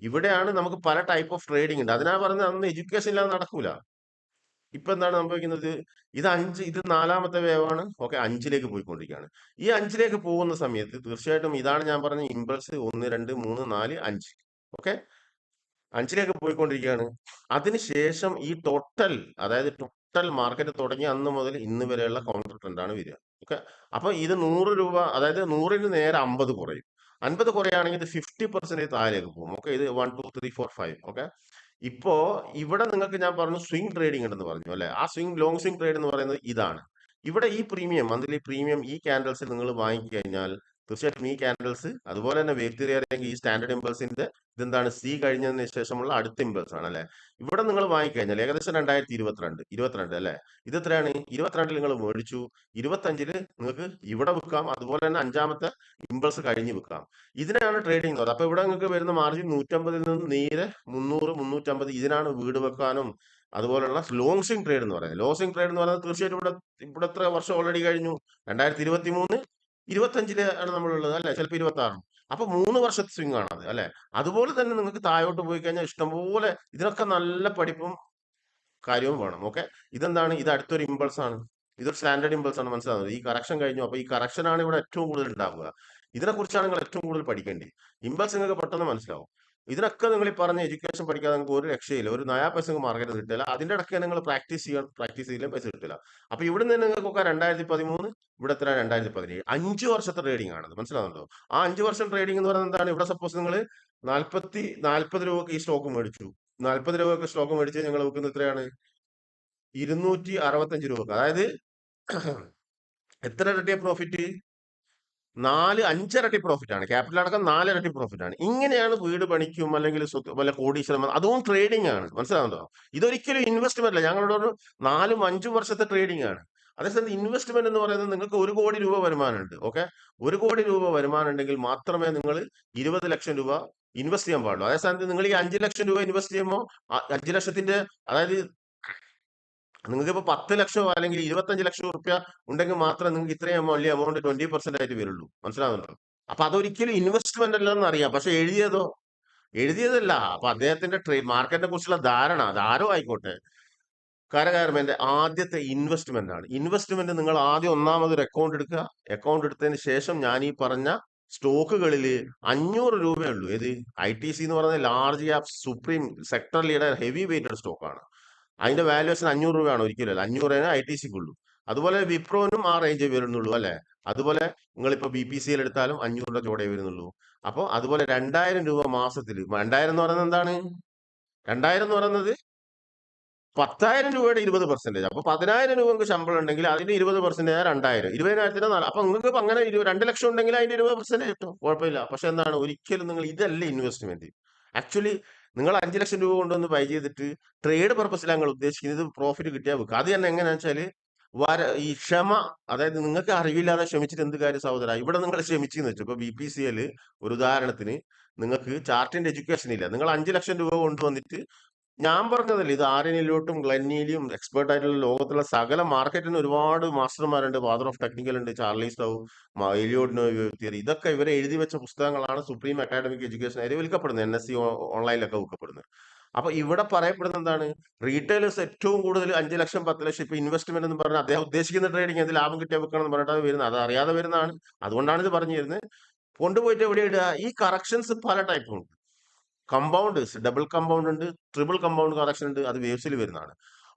ഇവിടെയാണ് നമുക്ക് പല ടൈപ്പ് ഓഫ് ട്രേഡിംഗ് ഉണ്ട്. അതിനാ പറഞ്ഞത് അന്ന് എഡ്യൂക്കേഷൻ ഇല്ലാതെ നടക്കൂല. ഇപ്പൊ എന്താണ് സംഭവിക്കുന്നത്? ഇത് 4ാമത്തെ വേവാണ്. ഓക്കെ, 5ലേക്ക് പോയിക്കൊണ്ടിരിക്കുകയാണ്. ഈ 5ലേക്ക് പോകുന്ന സമയത്ത് തീർച്ചയായിട്ടും ഇതാണ് ഞാൻ പറഞ്ഞ ഇമ്പൾസ് 1, 2, 3, 4, 5. ഓക്കെ, 5ലേക്ക് പോയിക്കൊണ്ടിരിക്കുകയാണ്. അതിനുശേഷം ഈ അതായത് ടോട്ടൽ മാർക്കറ്റ് തുടങ്ങി അന്ന് മുതൽ ഇന്ന് വരെയുള്ള കൗണ്ടർ ട്രെൻഡാണ് വരിക. ഓക്കെ, അപ്പൊ ഇത് 100 രൂപ, അതായത് 100ന് നേരെ 50 കുറയും. 50 കുറയാണെങ്കിൽ ഇത് 50% താഴേക്ക് പോകും. ഓക്കെ, ഇത് 1, 2, 3, 4, 5. ഓക്കെ, ഇപ്പോ ഇവിടെ നിങ്ങൾക്ക് ഞാൻ പറഞ്ഞു സ്വിംഗ് ട്രേഡിംഗ് ഉണ്ടെന്ന് പറഞ്ഞു അല്ലെ? ആ ലോങ് സ്വിംഗ് ട്രേഡ് എന്ന് പറയുന്നത് ഇതാണ്. ഇവിടെ ഈ പ്രീമിയം, മന്ത്ലി പ്രീമിയം, ഈ ക്യാൻഡൽസിൽ നിങ്ങൾ വാങ്ങിക്കഴിഞ്ഞാൽ തീർച്ചയായിട്ടും ഈ ക്യാൻഡൽസ് അതുപോലെ തന്നെ വ്യക്തിരേഖ ഈ സ്റ്റാൻഡേർഡ് ഇമ്പൾസിന്റെ ഇതെന്താണ്, C കഴിഞ്ഞതിന് ശേഷമുള്ള അടുത്ത ഇമ്പൾസ് ആണ് അല്ലെ? ഇവിടെ നിങ്ങൾ വാങ്ങിക്കഴിഞ്ഞാൽ ഏകദേശം 2022 അല്ലെ? ഇത് എത്രയാണ്? 22ൽ നിങ്ങൾ മേടിച്ചു, 25ല് നിങ്ങൾക്ക് ഇവിടെ വിൽക്കാം. അതുപോലെ തന്നെ 5ാമത്തെ ഇമ്പൾസ് കഴിഞ്ഞ് വിൽക്കാം. ഇതിനാണ് ട്രേഡിംഗ് എന്ന് പറയുന്നത്. അപ്പൊ ഇവിടെ നിങ്ങൾക്ക് വരുന്ന മാർജിൻ 150ൽ നിന്ന് നേരെ 300, 350. ഇതിനാണ് വീട് വെക്കാനും അതുപോലുള്ള ലോങ് സ്വിംഗ് ട്രേഡ് എന്ന് പറയുന്നത്. ലോങ് സ്വിംഗ് ട്രേഡ് എന്ന് പറയുന്നത് തീർച്ചയായിട്ടും ഇവിടെ എത്ര വർഷം ഓൾറെഡി കഴിഞ്ഞു? 2023, 25 ആണ് നമ്മളുള്ളത് അല്ലെ? ചിലപ്പോൾ 26. അപ്പൊ 3 വർഷത്തെ സ്വിംഗ് ആണ് അത് അല്ലെ? അതുപോലെ തന്നെ നിങ്ങൾക്ക് താഴോട്ട് പോയി കഴിഞ്ഞാൽ ഇഷ്ടംപോലെ, ഇതിനൊക്കെ നല്ല പഠിപ്പും കാര്യവും വേണം. ഓക്കെ, ഇതെന്താണ്? ഇത് അടുത്തൊരു ഇമ്പൾസ് ആണ്. ഇതൊരു സ്റ്റാൻഡേർഡ് ഇമ്പൾസ് ആണ്. മനസ്സിലാവുന്നത്? ഈ കറക്ഷൻ കഴിഞ്ഞു. അപ്പൊ ഈ കറക്ഷൻ ആണ് ഇവിടെ ഏറ്റവും കൂടുതൽ ഉണ്ടാവുക. ഇതിനെ കുറിച്ചാണ് നിങ്ങൾ ഏറ്റവും കൂടുതൽ പഠിക്കേണ്ടത്. ഇമ്പൾസ് നിങ്ങൾക്ക് പെട്ടെന്ന് മനസ്സിലാവും. ഇതിനൊക്കെ നിങ്ങൾ ഈ പറഞ്ഞ എഡ്യൂക്കേഷൻ പഠിക്കാതെ നിങ്ങൾക്ക് ഒരു രക്ഷയില്ല. ഒരു നയാ പൈസ മാർക്കറ്റ് കിട്ടില്ല. അതിന്റെ ഇടയ്ക്ക് നിങ്ങൾ പ്രാക്ടീസ് ചെയ്യില്ല, പൈസ കിട്ടില്ല. അപ്പൊ ഇവിടെ നിന്ന് നിങ്ങൾക്കൊക്കെ 2013, ഇവിടെ എത്ര 2017, 5 വർഷത്തെ ട്രേഡിംഗ് ആണത്. മനസ്സിലാവുന്നുണ്ടോ? ആ 5 വർഷം ട്രേഡിംഗ് എന്ന് പറയുന്നത് എന്താണ്? ഇവിടെ സപ്പോസ് നിങ്ങൾ 40 രൂപക്ക് ഈ സ്റ്റോക്ക് മേടിച്ചു. 40 രൂപക്ക് സ്റ്റോക്ക് മേടിച്ച് ഞങ്ങൾ വെക്കുന്നത് എത്രയാണ്? 265 രൂപക്ക്. അതായത് എത്ര ഇരട്ടിയ പ്രോഫിറ്റ്? 5 ഇരട്ടി പ്രോഫിറ്റ് ആണ്. ക്യാപിറ്റൽ അടക്കം 4 ഇരട്ടി പ്രോഫിറ്റ് ആണ്. ഇങ്ങനെയാണ് വീട് പണിക്കും അല്ലെങ്കിൽ വല്ല കോടീശ്വരം, അതും ട്രേഡിംഗ് ആണ്. മനസ്സിലാവുന്നുണ്ടോ? ഇതൊരിക്കലും ഇൻവെസ്റ്റ്മെന്റ് അല്ല. ഞങ്ങളോട് ഒരു 4ഉം 5ഉം വർഷത്തെ ട്രേഡിംഗ് ആണ്. അതേസമയം ഇൻവെസ്റ്റ്മെന്റ് എന്ന് പറയുന്നത് നിങ്ങൾക്ക് 1 കോടി രൂപ വരുമാനമുണ്ട്. ഓക്കെ, 1 കോടി രൂപ വരുമാനം ഉണ്ടെങ്കിൽ മാത്രമേ നിങ്ങൾ 20 ലക്ഷം രൂപ ഇൻവെസ്റ്റ് ചെയ്യാൻ പാടുള്ളൂ. അതേസമയത്ത് നിങ്ങൾ ഈ 5 ലക്ഷം രൂപ ഇൻവെസ്റ്റ് ചെയ്യുമ്പോൾ 5 ലക്ഷത്തിന്റെ, അതായത് നിങ്ങൾക്ക് ഇപ്പൊ 10 ലക്ഷമോ അല്ലെങ്കിൽ 25 ലക്ഷം റുപ്യ ഉണ്ടെങ്കിൽ മാത്രമേ നിങ്ങൾക്ക് ഇത്രയും വലിയ എമൗണ്ട് 20% ആയിട്ട് വരുള്ളൂ. മനസ്സിലാവുന്നുണ്ടോ? അപ്പൊ അതൊരിക്കലും ഇൻവെസ്റ്റ്മെന്റ് അല്ലെന്ന് അറിയാം. പക്ഷെ എഴുതിയതല്ല. അപ്പൊ അദ്ദേഹത്തിന്റെ മാർക്കറ്റിനെ കുറിച്ചുള്ള ധാരണ, അതാരോ ആയിക്കോട്ടെ, കരകയറുമ്പോൾ ആദ്യത്തെ ഇൻവെസ്റ്റ്മെന്റ് ആണ്. ഇൻവെസ്റ്റ്മെന്റ് നിങ്ങൾ ആദ്യം ഒന്നാമതൊരു അക്കൗണ്ട് എടുക്കുക. അക്കൗണ്ട് എടുത്തതിന് ശേഷം ഞാൻ ഈ പറഞ്ഞ സ്റ്റോക്കുകളിൽ 500 രൂപയേ ഉള്ളൂ. ഏത്? ITC എന്ന് പറയുന്നത് large cap supreme sector leader heavy weighted സ്റ്റോക്കാണ്. അതിന്റെ വാല്യുവേഷൻ 500 രൂപയാണ്, ഒരിക്കലും 500 ITCക്ക് ഉള്ളൂ. അതുപോലെ വിപ്രോനും ആ റേഞ്ച് വരുന്നുള്ളൂ അല്ലെ? അതുപോലെ നിങ്ങളിപ്പോ BPCL എടുത്താലും 500 ചോടേ വരുന്നുള്ളൂ. അപ്പൊ അതുപോലെ 2000 രൂപ മാസത്തിൽ. 2000 എന്ന് പറയുന്നത് എന്താണ്? 2000 എന്ന് പറയുന്നത് 10,000 രൂപയുടെ 20%. അപ്പൊ 10,000 രൂപക്ക് ശമ്പളം ഉണ്ടെങ്കിൽ അതിന്റെ 20% 2000. 20,000-ന് 4. അപ്പൊ നിങ്ങൾക്ക് അങ്ങനെ 2 ലക്ഷം ഉണ്ടെങ്കിൽ അതിന്റെ 20% കിട്ടും. കുഴപ്പമില്ല. പക്ഷെ എന്താണ്, ഒരിക്കലും നിങ്ങൾ ഇതല്ല ഇൻവെസ്റ്റ്മെന്റ്. ആക്ച്വലി നിങ്ങൾ 5 ലക്ഷം രൂപ കൊണ്ടുവന്ന് ബൈ ചെയ്തിട്ട് ട്രേഡ് പർപ്പസിലാണ് നിങ്ങൾ ഉദ്ദേശിക്കുന്നത്, പ്രോഫിറ്റ് കിട്ടിയാൽ വെക്കുക. അത് തന്നെ എങ്ങനെയാണെന്ന് വെച്ചാൽ ഈ ക്ഷമ, അതായത് നിങ്ങൾക്ക് അറിവില്ലാതെ ക്ഷമിച്ചിട്ട് എന്ത് കാര്യം സഹോദര. ഇവിടെ നിങ്ങൾ ക്ഷമിച്ചെന്ന് വെച്ചു, ഇപ്പൊ BPCL ഒരു ഉദാഹരണത്തിന് നിങ്ങൾക്ക് ചാർട്ടിന്റെ എഡ്യൂക്കേഷൻ ഇല്ല, നിങ്ങൾ 5 ലക്ഷം രൂപ കൊണ്ടുവന്നിട്ട്, ഞാൻ പറഞ്ഞതല്ലേ ഇത് ആര്യനിലോട്ടും ഗ്ലെന്നിയിലും എക്സ്പേർട്ട് ആയിട്ടുള്ള ലോകത്തുള്ള സകല മാർക്കറ്റിന് ഒരുപാട് മാസ്റ്റർമാരുണ്ട്. ഫാദർ ഓഫ് ടെക്നിക്കൽ ഉണ്ട്, ചാർലീസ് ടൗ, എലിയോട്ട് തിയറി, ഇതൊക്കെ ഇവരെ എഴുതി വെച്ച പുസ്തകങ്ങളാണ് സുപ്രീം അക്കാഡമിക് എഡ്യൂക്കേഷൻ ആയിട്ട് വിൽക്കപ്പെടുന്നത്, NSC ഓൺലൈനിലൊക്കെ വിൽക്കപ്പെടുന്നത്. അപ്പൊ ഇവിടെ പറയപ്പെടുന്നത് എന്താണ്, റീറ്റെയിലേഴ്സ് ഏറ്റവും കൂടുതൽ 5 ലക്ഷം 10 ലക്ഷം ഇപ്പൊ ഇൻവെസ്റ്റ്മെന്റ് എന്ന് പറഞ്ഞാൽ അദ്ദേഹം ഉദ്ദേശിക്കുന്ന ട്രേഡിങ് അതിൽ ലാഭം കിട്ടിയാൽ വെക്കണം എന്ന് പറഞ്ഞിട്ട് വരുന്നത്, അത് അറിയാതെ വരുന്നതാണ്. അതുകൊണ്ടാണ് ഇത് പറഞ്ഞു തരുന്നത്. കൊണ്ടുപോയിട്ട് എവിടെ ഇടുക? ഈ കറക്ഷൻസ് പല ടൈപ്പും ഉണ്ട്. കമ്പൗണ്ട്, ഡബിൾ കമ്പൗണ്ട് ഉണ്ട്, ട്രിപ്പിൾ കമ്പൗണ്ട് കറക്ഷൻ ഉണ്ട്, അത് വേവ്സിൽ വരുന്നതാണ്.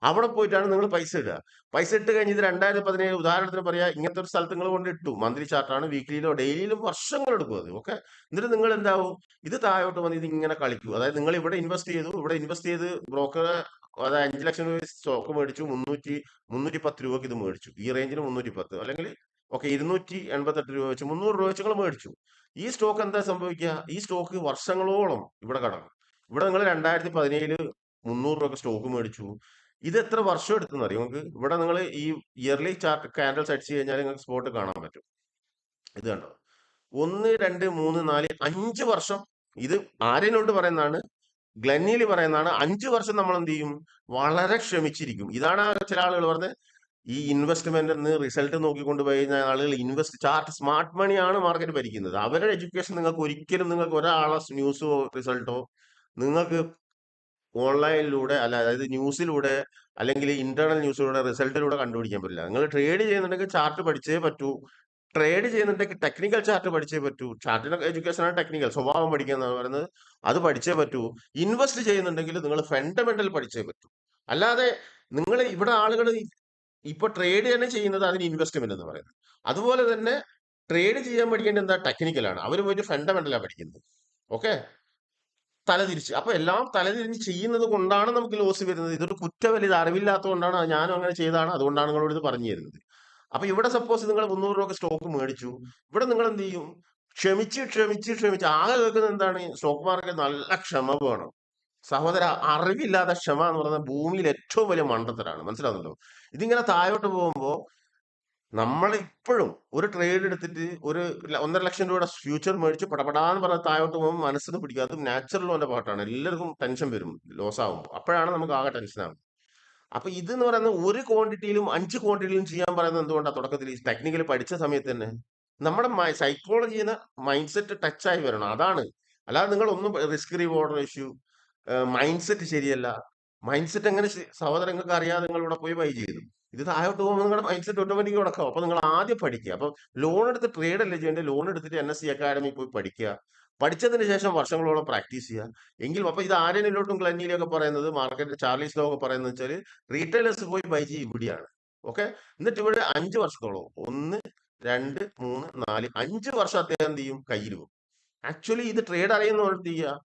അവിടെ പോയിട്ടാണ് നിങ്ങൾ പൈസ ഇടുക. പൈസ ഇട്ട് കഴിഞ്ഞ് ഇത് 2017 ഉദാഹരണത്തിന് പറയാ, ഇങ്ങനത്തെ ഒരു സ്ഥലത്ത് നിങ്ങൾ കൊണ്ട് ഇട്ടു, മന്ത്ലി ചാർട്ടാണ്, വീക്കിലിയിലോ ഡെയിലിയിലും വർഷങ്ങൾ എടുക്കും അത്. ഓക്കെ, എന്നിട്ട് നിങ്ങൾ എന്താവും, ഇത് താഴോട്ട് വന്ന് ഇത് ഇങ്ങനെ കളിക്കും. അതായത് നിങ്ങൾ ഇവിടെ ഇൻവെസ്റ്റ് ചെയ്തു, ഇവിടെ ഇൻവെസ്റ്റ് ചെയ്ത് ബ്രോക്കർ, അതായത് 5 ലക്ഷം രൂപ സ്റ്റോക്ക് മേടിച്ചു, 310 രൂപക്ക് ഇത് മേടിച്ചു, ഈ റേഞ്ചിന് 310, അല്ലെങ്കിൽ ഓക്കെ 288 രൂപ വെച്ച് 300 രൂപ വെച്ച് നിങ്ങൾ മേടിച്ചു. ഈ സ്റ്റോക്ക് എന്താ സംഭവിക്കുക, ഈ സ്റ്റോക്ക് വർഷങ്ങളോളം ഇവിടെ കടക്കും. ഇവിടെ നിങ്ങൾ 2017 300 രൂപ സ്റ്റോക്ക് മേടിച്ചു, ഇത് എത്ര വർഷം എടുത്തെന്ന് അറിയോ നിങ്ങൾക്ക്? ഇവിടെ നിങ്ങൾ ഈ ഇയർലി ചാർട്ട് കാൻഡിൽസ് അടിച്ചു കഴിഞ്ഞാൽ നിങ്ങൾക്ക് സ്പോട്ട് കാണാൻ പറ്റും. ഇത് കണ്ടോ, 1 2 3 4 5 വർഷം. ഇത് ആര്യനോട് പറയുന്നതാണ്, ഗ്ലെന്നിയിൽ പറയുന്നതാണ്. 5 വർഷം നമ്മൾ എന്ത് ചെയ്യും, വളരെ ക്ഷമിച്ചിരിക്കും. ഇതാണ് ചില ആളുകൾ പറഞ്ഞത്, ഈ ഇൻവെസ്റ്റ്മെന്റ് റിസൾട്ട് നോക്കിക്കൊണ്ട് പോയി കഴിഞ്ഞാൽ ആളുകൾ ഇൻവെസ്റ്റ് ചാർട്ട് സ്മാർട്ട് മണിയാണ് മാർക്കറ്റ് ഭരിക്കുന്നത്. അവരുടെ എഡ്യൂക്കേഷൻ നിങ്ങൾക്ക് ഒരിക്കലും, നിങ്ങൾക്ക് ഒരാളെ ന്യൂസോ റിസൾട്ടോ നിങ്ങൾക്ക് ഓൺലൈനിലൂടെ അല്ല, അതായത് ന്യൂസിലൂടെ അല്ലെങ്കിൽ ഇന്റർണൽ ന്യൂസിലൂടെ റിസൾട്ടിലൂടെ കണ്ടുപിടിക്കാൻ പറ്റില്ല. നിങ്ങൾ ട്രേഡ് ചെയ്യുന്നുണ്ടെങ്കിൽ ചാർട്ട് പഠിച്ചേ പറ്റൂ. ട്രേഡ് ചെയ്യുന്നുണ്ടെങ്കിൽ ടെക്നിക്കൽ ചാർട്ട് പഠിച്ചേ പറ്റൂ. ചാർട്ടിന്റെ എഡ്യൂക്കേഷൻ ആണ് ടെക്നിക്കൽ, സ്വഭാവം പഠിക്കുക എന്നാണ് പറയുന്നത്, അത് പഠിച്ചേ പറ്റൂ. ഇൻവെസ്റ്റ് ചെയ്യുന്നുണ്ടെങ്കിൽ നിങ്ങൾ ഫണ്ടമെന്റൽ പഠിച്ചേ പറ്റൂ. അല്ലാതെ നിങ്ങൾ ഇവിടെ ആളുകൾ ഇപ്പൊ ട്രേഡ് തന്നെ ചെയ്യുന്നത് അതിന് ഇൻവെസ്റ്റ്മെന്റ് എന്ന് പറയുന്നത്. അതുപോലെ തന്നെ ട്രേഡ് ചെയ്യാൻ പഠിക്കേണ്ടത് എന്താ, ടെക്നിക്കലാണ്. അവർ പോയിട്ട് ഫണ്ടമെന്റലാണ് പഠിക്കുന്നത്. ഓക്കെ, തലതിരിച്ച്. അപ്പൊ എല്ലാം തലതിരിഞ്ഞ് ചെയ്യുന്നത് കൊണ്ടാണ് നമുക്ക് ലോസ് വരുന്നത്. ഇതൊരു കുറ്റമല്ല, ഇത് അറിവില്ലാത്തതുകൊണ്ടാണ്, ഞാനും അങ്ങനെ ചെയ്താണ്, അതുകൊണ്ടാണ് നിങ്ങളോട് ഇത് പറഞ്ഞു തരുന്നത്. അപ്പൊ ഇവിടെ സപ്പോസ് നിങ്ങൾ 300 രൂപ സ്റ്റോക്ക് മേടിച്ചു, ഇവിടെ നിങ്ങൾ എന്ത് ചെയ്യും, ക്ഷമിച്ച് ക്ഷമിച്ച് ക്ഷമിച്ച് ആകെ കേൾക്കുന്നത് എന്താണ്, സ്റ്റോക്ക് മാർക്കറ്റ് നല്ല ക്ഷമ വേണം സഹോദര. അറിവില്ലാതെ ക്ഷമ എന്ന് പറയുന്നത് ഭൂമിയിൽ ഏറ്റവും വലിയ മണ്ടത്തരാണ്, മനസ്സിലാവുന്നല്ലോ. ഇതിങ്ങനെ താഴോട്ട് പോകുമ്പോ നമ്മൾ ഇപ്പോഴും ഒരു ട്രേഡ് എടുത്തിട്ട് ഒരു 1.5 ലക്ഷം രൂപയുടെ ഫ്യൂച്ചർ മേടിച്ച് പടപടാന്ന് പറഞ്ഞ താഴോട്ട് പോകുമ്പോൾ മനസ്സിന് പിടിക്കുക. അത് നാച്ചുറൽ ലോന്റെ പാട്ടാണ്, എല്ലാവർക്കും ടെൻഷൻ വരും ലോസ് ആകുമ്പോൾ, അപ്പോഴാണ് നമുക്ക് ആകെ ടെൻഷൻ ആകും. അപ്പൊ ഇത് എന്ന് പറയുന്നത് ഒരു ക്വാണ്ടിറ്റിയിലും 5 ക്വാണ്ടിറ്റിയിലും ചെയ്യാൻ പറയുന്നത് എന്തുകൊണ്ടാണ്, തുടക്കത്തിൽ ഈ ടെക്നിക്കൽ പഠിച്ച സമയത്ത് തന്നെ നമ്മുടെ സൈക്കോളജിന്ന് മൈൻഡ് സെറ്റ് ടച്ച് ആയി വരണം, അതാണ്. അല്ലാതെ നിങ്ങൾ ഒന്നും risk reward issue, mind set ശരിയല്ല. മൈൻഡ് സെറ്റ് എങ്ങനെ സഹോദരങ്ങൾക്ക് അറിയാതെ നിങ്ങൾ ഇവിടെ പോയി ബൈ ചെയ്തു, ഇത് താഴോട്ട് പോകുമ്പോൾ നിങ്ങളുടെ മൈൻഡ് സെറ്റ് ഓട്ടോമാറ്റിക് കിടക്കും. അപ്പൊ നിങ്ങൾ ആദ്യം പഠിക്കുക. അപ്പൊ ലോൺ എടുത്ത് ട്രേഡ് അല്ലേ ചെയ്യേണ്ടത്, ലോൺ എടുത്തിട്ട് NSC അക്കാഡമി പോയി പഠിക്കുക. പഠിച്ചതിന് ശേഷം വർഷങ്ങളോളം പ്രാക്ടീസ് ചെയ്യുക. എങ്കിലും അപ്പൊ ഇത് ആര്യനിലോട്ടും ഗ്ലെന്നിയിലും ഒക്കെ പറയുന്നത്, മാർക്കറ്റ് ചാർലീസ് ലോ ഒക്കെ പറയുന്നത് വെച്ചാൽ റീറ്റെയിലേഴ്സ് പോയി ബൈ ചെയ്യും ഇവിടെയാണ്. ഓക്കെ, എന്നിട്ട് ഇവിടെ 5 വർഷത്തോളം 1 2 3 4 5 വർഷം അദ്ദേഹം എന്ത് ചെയ്യും, കയ്യിൽ പോകും. ആക്ച്വലി ഇത് ട്രേഡ് അറിയുന്നവർ എന്ത് ചെയ്യുക,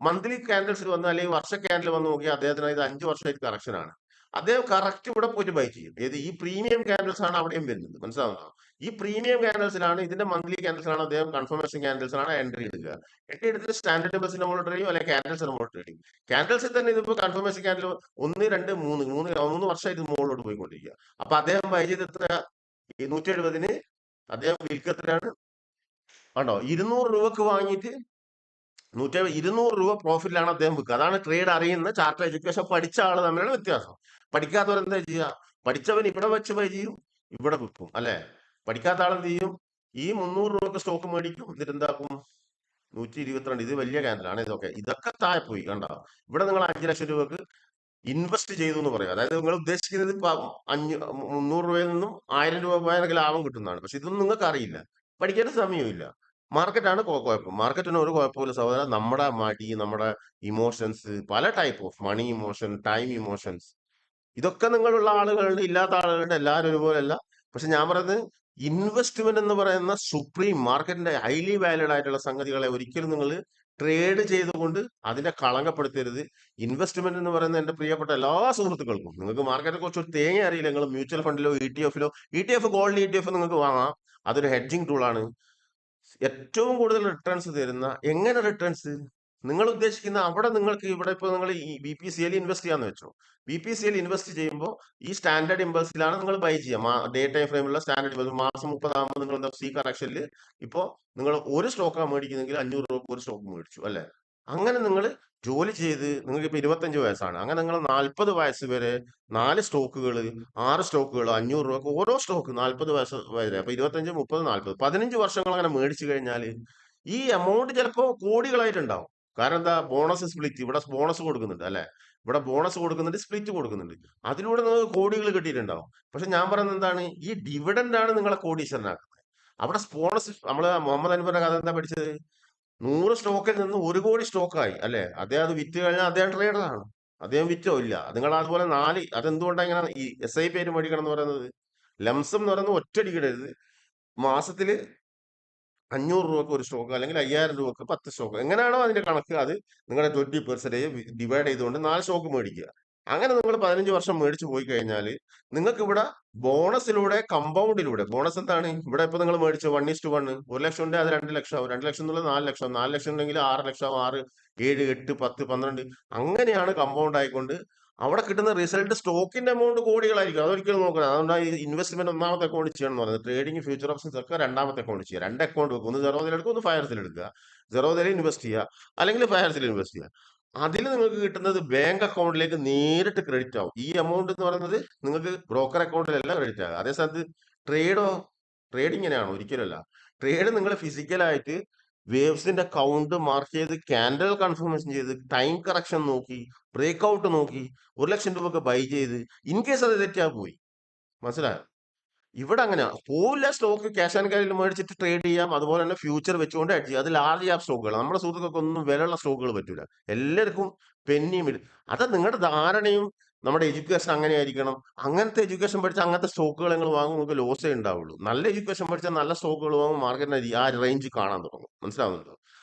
മന്ത്ലി ക്യാൻഡിൽസിൽ വന്ന് അല്ലെങ്കിൽ വർഷ ക്യാൻഡിൽ വന്ന് നോക്കിയാൽ അദ്ദേഹത്തിന് ഇത് 5 വർഷമായിട്ട് കറക്ഷൻ ആണ്. അദ്ദേഹം കറക്റ്റ് ഇവിടെ പോയിട്ട് ബൈ ചെയ്യും. ഏത്, ഈ പ്രീമിയം ക്യാൻഡിൽസ് ആണ് അവിടെയും വരുന്നത്, മനസ്സിലാവുന്നോ. ഈ പ്രീമിയം ക്യാൻഡിൽസിലാണ്, ഇതിന്റെ മന്ത്ലി ക്യാൻഡിൽസിലാണ് അദ്ദേഹം കൺഫർമേഷൻ ക്യാൻഡിൽസിലാണ് എൻട്രി എടുക്കുക. എൻട്രി എടുത്തിട്ട് സ്റ്റാൻഡേർഡ് ബസ്സിൽ നമ്മൾ ട്രേഡ് ചെയ്യും, അല്ലെങ്കിൽ ക്യാൻഡിൽസ് നമ്മൾ ട്രേഡ് ചെയ്യും. ക്യാൻഡിൽസിൽ തന്നെ ഇതിപ്പോ കൺഫർമേഷൻ ക്യാൻഡിൽ 1 2 3 വർഷമായിട്ട് മുകളിലോട്ട് പോയിക്കൊണ്ടിരിക്കുക. അപ്പൊ അദ്ദേഹം ബൈ ചെയ്ത് എത്ര, 170-ന് അദ്ദേഹം വിൽക്കത്തിലാണ് ആണോ, 200 രൂപക്ക് വാങ്ങിയിട്ട് 200 രൂപ പ്രോഫിറ്റിലാണ് അദ്ദേഹം വിൽക്കുക. അതാണ് ട്രേഡ് അറിയുന്ന ചാർട്ട് എഡ്യൂക്കേഷൻ പഠിച്ച ആൾ തമ്മിലുള്ള വ്യത്യാസം. പഠിക്കാത്തവർ എന്താ ചെയ്യുക, പഠിച്ചവൻ ഇവിടെ വെച്ച് ബൈ ചെയ്യും, ഇവിടെ വിൽക്കും അല്ലെ. പഠിക്കാത്ത ആൾ എന്ത് ചെയ്യും, ഈ 300 രൂപക്ക് സ്റ്റോക്ക് മേടിക്കും, എന്നിട്ട് എന്താക്കും, 122, ഇത് വലിയ ക്യാൻഡലാണ്, ഇതൊക്കെ താഴെ പോയി കണ്ടോ. ഇവിടെ നിങ്ങൾ 5 ലക്ഷം രൂപക്ക് ഇൻവെസ്റ്റ് ചെയ്തു എന്ന് പറയും. അതായത് നിങ്ങൾ ഉദ്ദേശിക്കുന്നത് ഇപ്പൊ 300 രൂപയിൽ നിന്നും 1000 രൂപ പോയാൽ ലാഭം കിട്ടുന്നതാണ്. പക്ഷെ ഇതൊന്നും നിങ്ങൾക്ക് അറിയില്ല, പഠിക്കേണ്ട സമയമില്ല. മാർക്കറ്റാണ് കുഴപ്പം. മാർക്കറ്റിന് ഒരു കുഴപ്പമില്ല സഹോദരൻ. നമ്മുടെ മടി, നമ്മുടെ ഇമോഷൻസ്, പല type of money emotion, time emotions, ഇതൊക്കെ നിങ്ങളുള്ള ആളുകളുണ്ട്, ഇല്ലാത്ത ആളുകളുണ്ട്, എല്ലാവരും ഒരുപോലെയല്ല. പക്ഷെ ഞാൻ പറയുന്നത്, ഇൻവെസ്റ്റ്മെന്റ് എന്ന് പറയുന്ന സുപ്രീം മാർക്കറ്റിന്റെ ഹൈലി വാല്യൂഡ് ആയിട്ടുള്ള സംഗതികളെ ഒരിക്കലും നിങ്ങൾ ട്രേഡ് ചെയ്തുകൊണ്ട് അതിനെ കളങ്കപ്പെടുത്തരുത്. ഇൻവെസ്റ്റ്മെന്റ് എന്ന് പറയുന്നത് എന്റെ പ്രിയപ്പെട്ട എല്ലാ സുഹൃത്തുക്കൾക്കും, നിങ്ങൾക്ക് മാർക്കറ്റിനെ കുറിച്ച് ഒരു തേങ്ങ അറിയില്ല, നിങ്ങൾ മ്യൂച്വൽ ഫണ്ടിലോ ETF ഗോൾഡ് ETF നിങ്ങൾക്ക് വാങ്ങാം. അതൊരു ഹെഡ്ജിങ് ടൂളാണ്. ഏറ്റവും കൂടുതൽ റിട്ടേൺസ് തരുന്ന, എങ്ങനെ റിട്ടേൺസ്, നിങ്ങൾ ഉദ്ദേശിക്കുന്ന അവിടെ നിങ്ങൾക്ക് ഇവിടെ ഇപ്പോൾ നിങ്ങൾ ഈ BPCL ഇൻവെസ്റ്റ് ചെയ്യാന്ന് വെച്ചോ. BPCL ഇൻവെസ്റ്റ് ചെയ്യുമ്പോൾ ഈ സ്റ്റാൻഡേർഡ് ഇമ്പൾസിലാണ് നിങ്ങൾ ബൈ ചെയ്യുക. ഡേ ടൈം ഫ്രെയിമുള്ള സ്റ്റാൻഡേർഡ് ഇമ്പൾസ് മാസം 30 ആകുമ്പോൾ നിങ്ങൾ എന്താ സി കറക്ഷനിൽ ഇപ്പോൾ നിങ്ങൾ ഒരു സ്റ്റോക്കാണ് മേടിക്കുന്നെങ്കിൽ 500 രൂപ ഒരു സ്റ്റോക്ക് മേടിച്ചു അല്ലെ. അങ്ങനെ നിങ്ങൾ ജോലി ചെയ്ത് നിങ്ങൾക്ക് ഇപ്പൊ 25 വയസ്സാണ്, അങ്ങനെ നിങ്ങൾ 40 വയസ്സ് വരെ 4 സ്റ്റോക്കുകൾ 6 സ്റ്റോക്കുകൾ 500 രൂപ ഓരോ സ്റ്റോക്ക് 40 വയസ്സ് വരെ, അപ്പൊ 25 30 40 15 വർഷങ്ങൾ അങ്ങനെ മേടിച്ചു കഴിഞ്ഞാൽ ഈ എമൗണ്ട് ചിലപ്പോൾ കോടികളായിട്ടുണ്ടാവും. കാരണം എന്താ, ബോണസ് സ്പ്ലിറ്റ്, ഇവിടെ ബോണസ് കൊടുക്കുന്നുണ്ട് അല്ലെ, ഇവിടെ ബോണസ് കൊടുക്കുന്നുണ്ട്, സ്പ്ലിറ്റ് കൊടുക്കുന്നുണ്ട്, അതിലൂടെ നിങ്ങൾക്ക് കോടികൾ കിട്ടിയിട്ടുണ്ടാവും. പക്ഷെ ഞാൻ പറയുന്നത് എന്താണ്, ഈ ഡിവിഡൻഡ് ആണ് നിങ്ങളെ കോടീശ്വരനാക്കുന്നത്. അവിടെ ബോണസ്, നമ്മള് മുഹമ്മദ് അൻവറിന്റെ കഥ എന്താ പഠിച്ചത്, 100 സ്റ്റോക്കിൽ നിന്ന് 1 കോടി സ്റ്റോക്കായി അല്ലെ, അദ്ദേഹം അത് വിറ്റ് കഴിഞ്ഞാൽ അദ്ദേഹം ട്രേഡറാണ്, അദ്ദേഹം വിറ്റോ ഇല്ല. നിങ്ങൾ അതുപോലെ 4, അതെന്തുകൊണ്ടാണ് ഇങ്ങനെ ഈ SIP ആയിട്ട് മേടിക്കണം എന്ന് പറയുന്നത്, ലംസം എന്ന് പറയുന്നത് ഒറ്റയടിക്കിടരുത്, മാസത്തില് 500 രൂപക്ക് ഒരു സ്റ്റോക്ക് അല്ലെങ്കിൽ 5000 രൂപക്ക് 10 സ്റ്റോക്ക്, എങ്ങനെയാണോ അതിന്റെ കണക്ക് അത് നിങ്ങളുടെ 20% ഡിവൈഡ് ചെയ്തുകൊണ്ട് 4 സ്റ്റോക്ക് മേടിക്കുക. അങ്ങനെ നിങ്ങൾ 15 വർഷം മേടിച്ചു പോയി കഴിഞ്ഞാൽ നിങ്ങൾക്ക് ഇവിടെ ബോണസിലൂടെ കമ്പൗണ്ടിലൂടെ, ബോണസ് എന്താണ്, ഇവിടെ ഇപ്പൊ നിങ്ങൾ മേടിച്ചു 1:1, 1 ലക്ഷം ഉണ്ടെങ്കിൽ അത് 2 ലക്ഷം ആവും, 2 ലക്ഷം എന്നുള്ളത് 4 ലക്ഷം, 4 ലക്ഷം ഉണ്ടെങ്കിൽ 6 ലക്ഷം, 6, 7, 8, 10, 12, അങ്ങനെയാണ് കമ്പൗണ്ട് ആയിക്കൊണ്ട് അവിടെ കിട്ടുന്ന റിസൾട്ട്. സ്റ്റോക്കിന്റെ എമൗണ്ട് കോടികളായിരിക്കും, അതൊരിക്കലും നോക്കണം. അതുകൊണ്ടാണ് ഈ ഇൻവെസ്റ്റ്മെന്റ് ഒന്നാമത്തെ അക്കൗണ്ട് ചെയ്യണം എന്ന് പറയുന്നത്. ട്രേഡിംഗ്, ഫ്യൂച്ചർ ഓപ്ഷൻസ് ഒക്കെ രണ്ടാമത്തെ അക്കൗണ്ട് ചെയ്യുക. 2 അക്കൗണ്ട് വെക്കും, ഒന്ന് സെറോദിൽ എടുക്കുക, ഒന്ന് ഫയർസിൽ എടുക്കുക. സെറോദിൽ ഇൻവെസ്റ്റ് ചെയ്യുക അല്ലെങ്കിൽ ഫയർസിൽ ഇൻവെസ്റ്റ് ചെയ്യുക. അതിൽ നിങ്ങൾക്ക് കിട്ടുന്നത് ബാങ്ക് അക്കൗണ്ടിലേക്ക് നേരിട്ട് ക്രെഡിറ്റ് ആവും. ഈ എമൗണ്ട് എന്ന് പറയുന്നത് നിങ്ങൾക്ക് ബ്രോക്കർ അക്കൗണ്ടിലല്ല ക്രെഡിറ്റ് ആകുക. അതേ സ്ഥാനത്ത് ട്രേഡോ, ട്രേഡ് ഇങ്ങനെയാണോ, ഒരിക്കലല്ല. ട്രേഡ് നിങ്ങൾ ഫിസിക്കലായിട്ട് വേവ്സിന്റെ കൗണ്ട് മാർക്ക് ചെയ്ത് ക്യാൻഡൽ കൺഫർമേഷൻ ചെയ്ത് ടൈം കറക്ഷൻ നോക്കി ബ്രേക്ക് ഔട്ട് നോക്കി 1 ലക്ഷം രൂപ ബൈ ചെയ്ത് ഇൻ കേസ് അത് തെറ്റാ പോയി, മനസ്സിലായോ. ഇവിടെ അങ്ങനെയാ പോവില്ല. സ്റ്റോക്ക് ക്യാഷ് ആൻഡ് ക്യാരിയിൽ മേടിച്ചിട്ട് ട്രേഡ് ചെയ്യാം, അതുപോലെ തന്നെ ഫ്യൂച്ചർ വെച്ചുകൊണ്ട് ഹെഡ്ജ് ചെയ്യാം. അത് ലാർജ് ക്യാപ് സ്റ്റോക്കുകൾ, നമ്മുടെ സുഹൃത്തുക്കൾക്ക് ഒന്നും വിലയുള്ള സ്റ്റോക്കുകൾ പറ്റൂല, എല്ലാവർക്കും പെന്നിയും ഇടും. അത് നിങ്ങളുടെ ധാരണയും നമ്മുടെ എഡ്യൂക്കേഷൻ അങ്ങനെ ആയിരിക്കണം. അങ്ങനത്തെ എഡ്യൂക്കേഷൻ പഠിച്ചാൽ അങ്ങനത്തെ സ്റ്റോക്കുകൾ നിങ്ങൾ വാങ്ങും, നിങ്ങൾക്ക് ലോസേ ഉണ്ടാവുള്ളൂ. നല്ല എഡ്യൂക്കേഷൻ പഠിച്ചാൽ നല്ല സ്റ്റോക്കുകൾ വാങ്ങും, മാർക്കറ്റിന് ആ റേഞ്ച് കാണാൻ തുടങ്ങും, മനസ്സിലാവുന്നുണ്ടോ.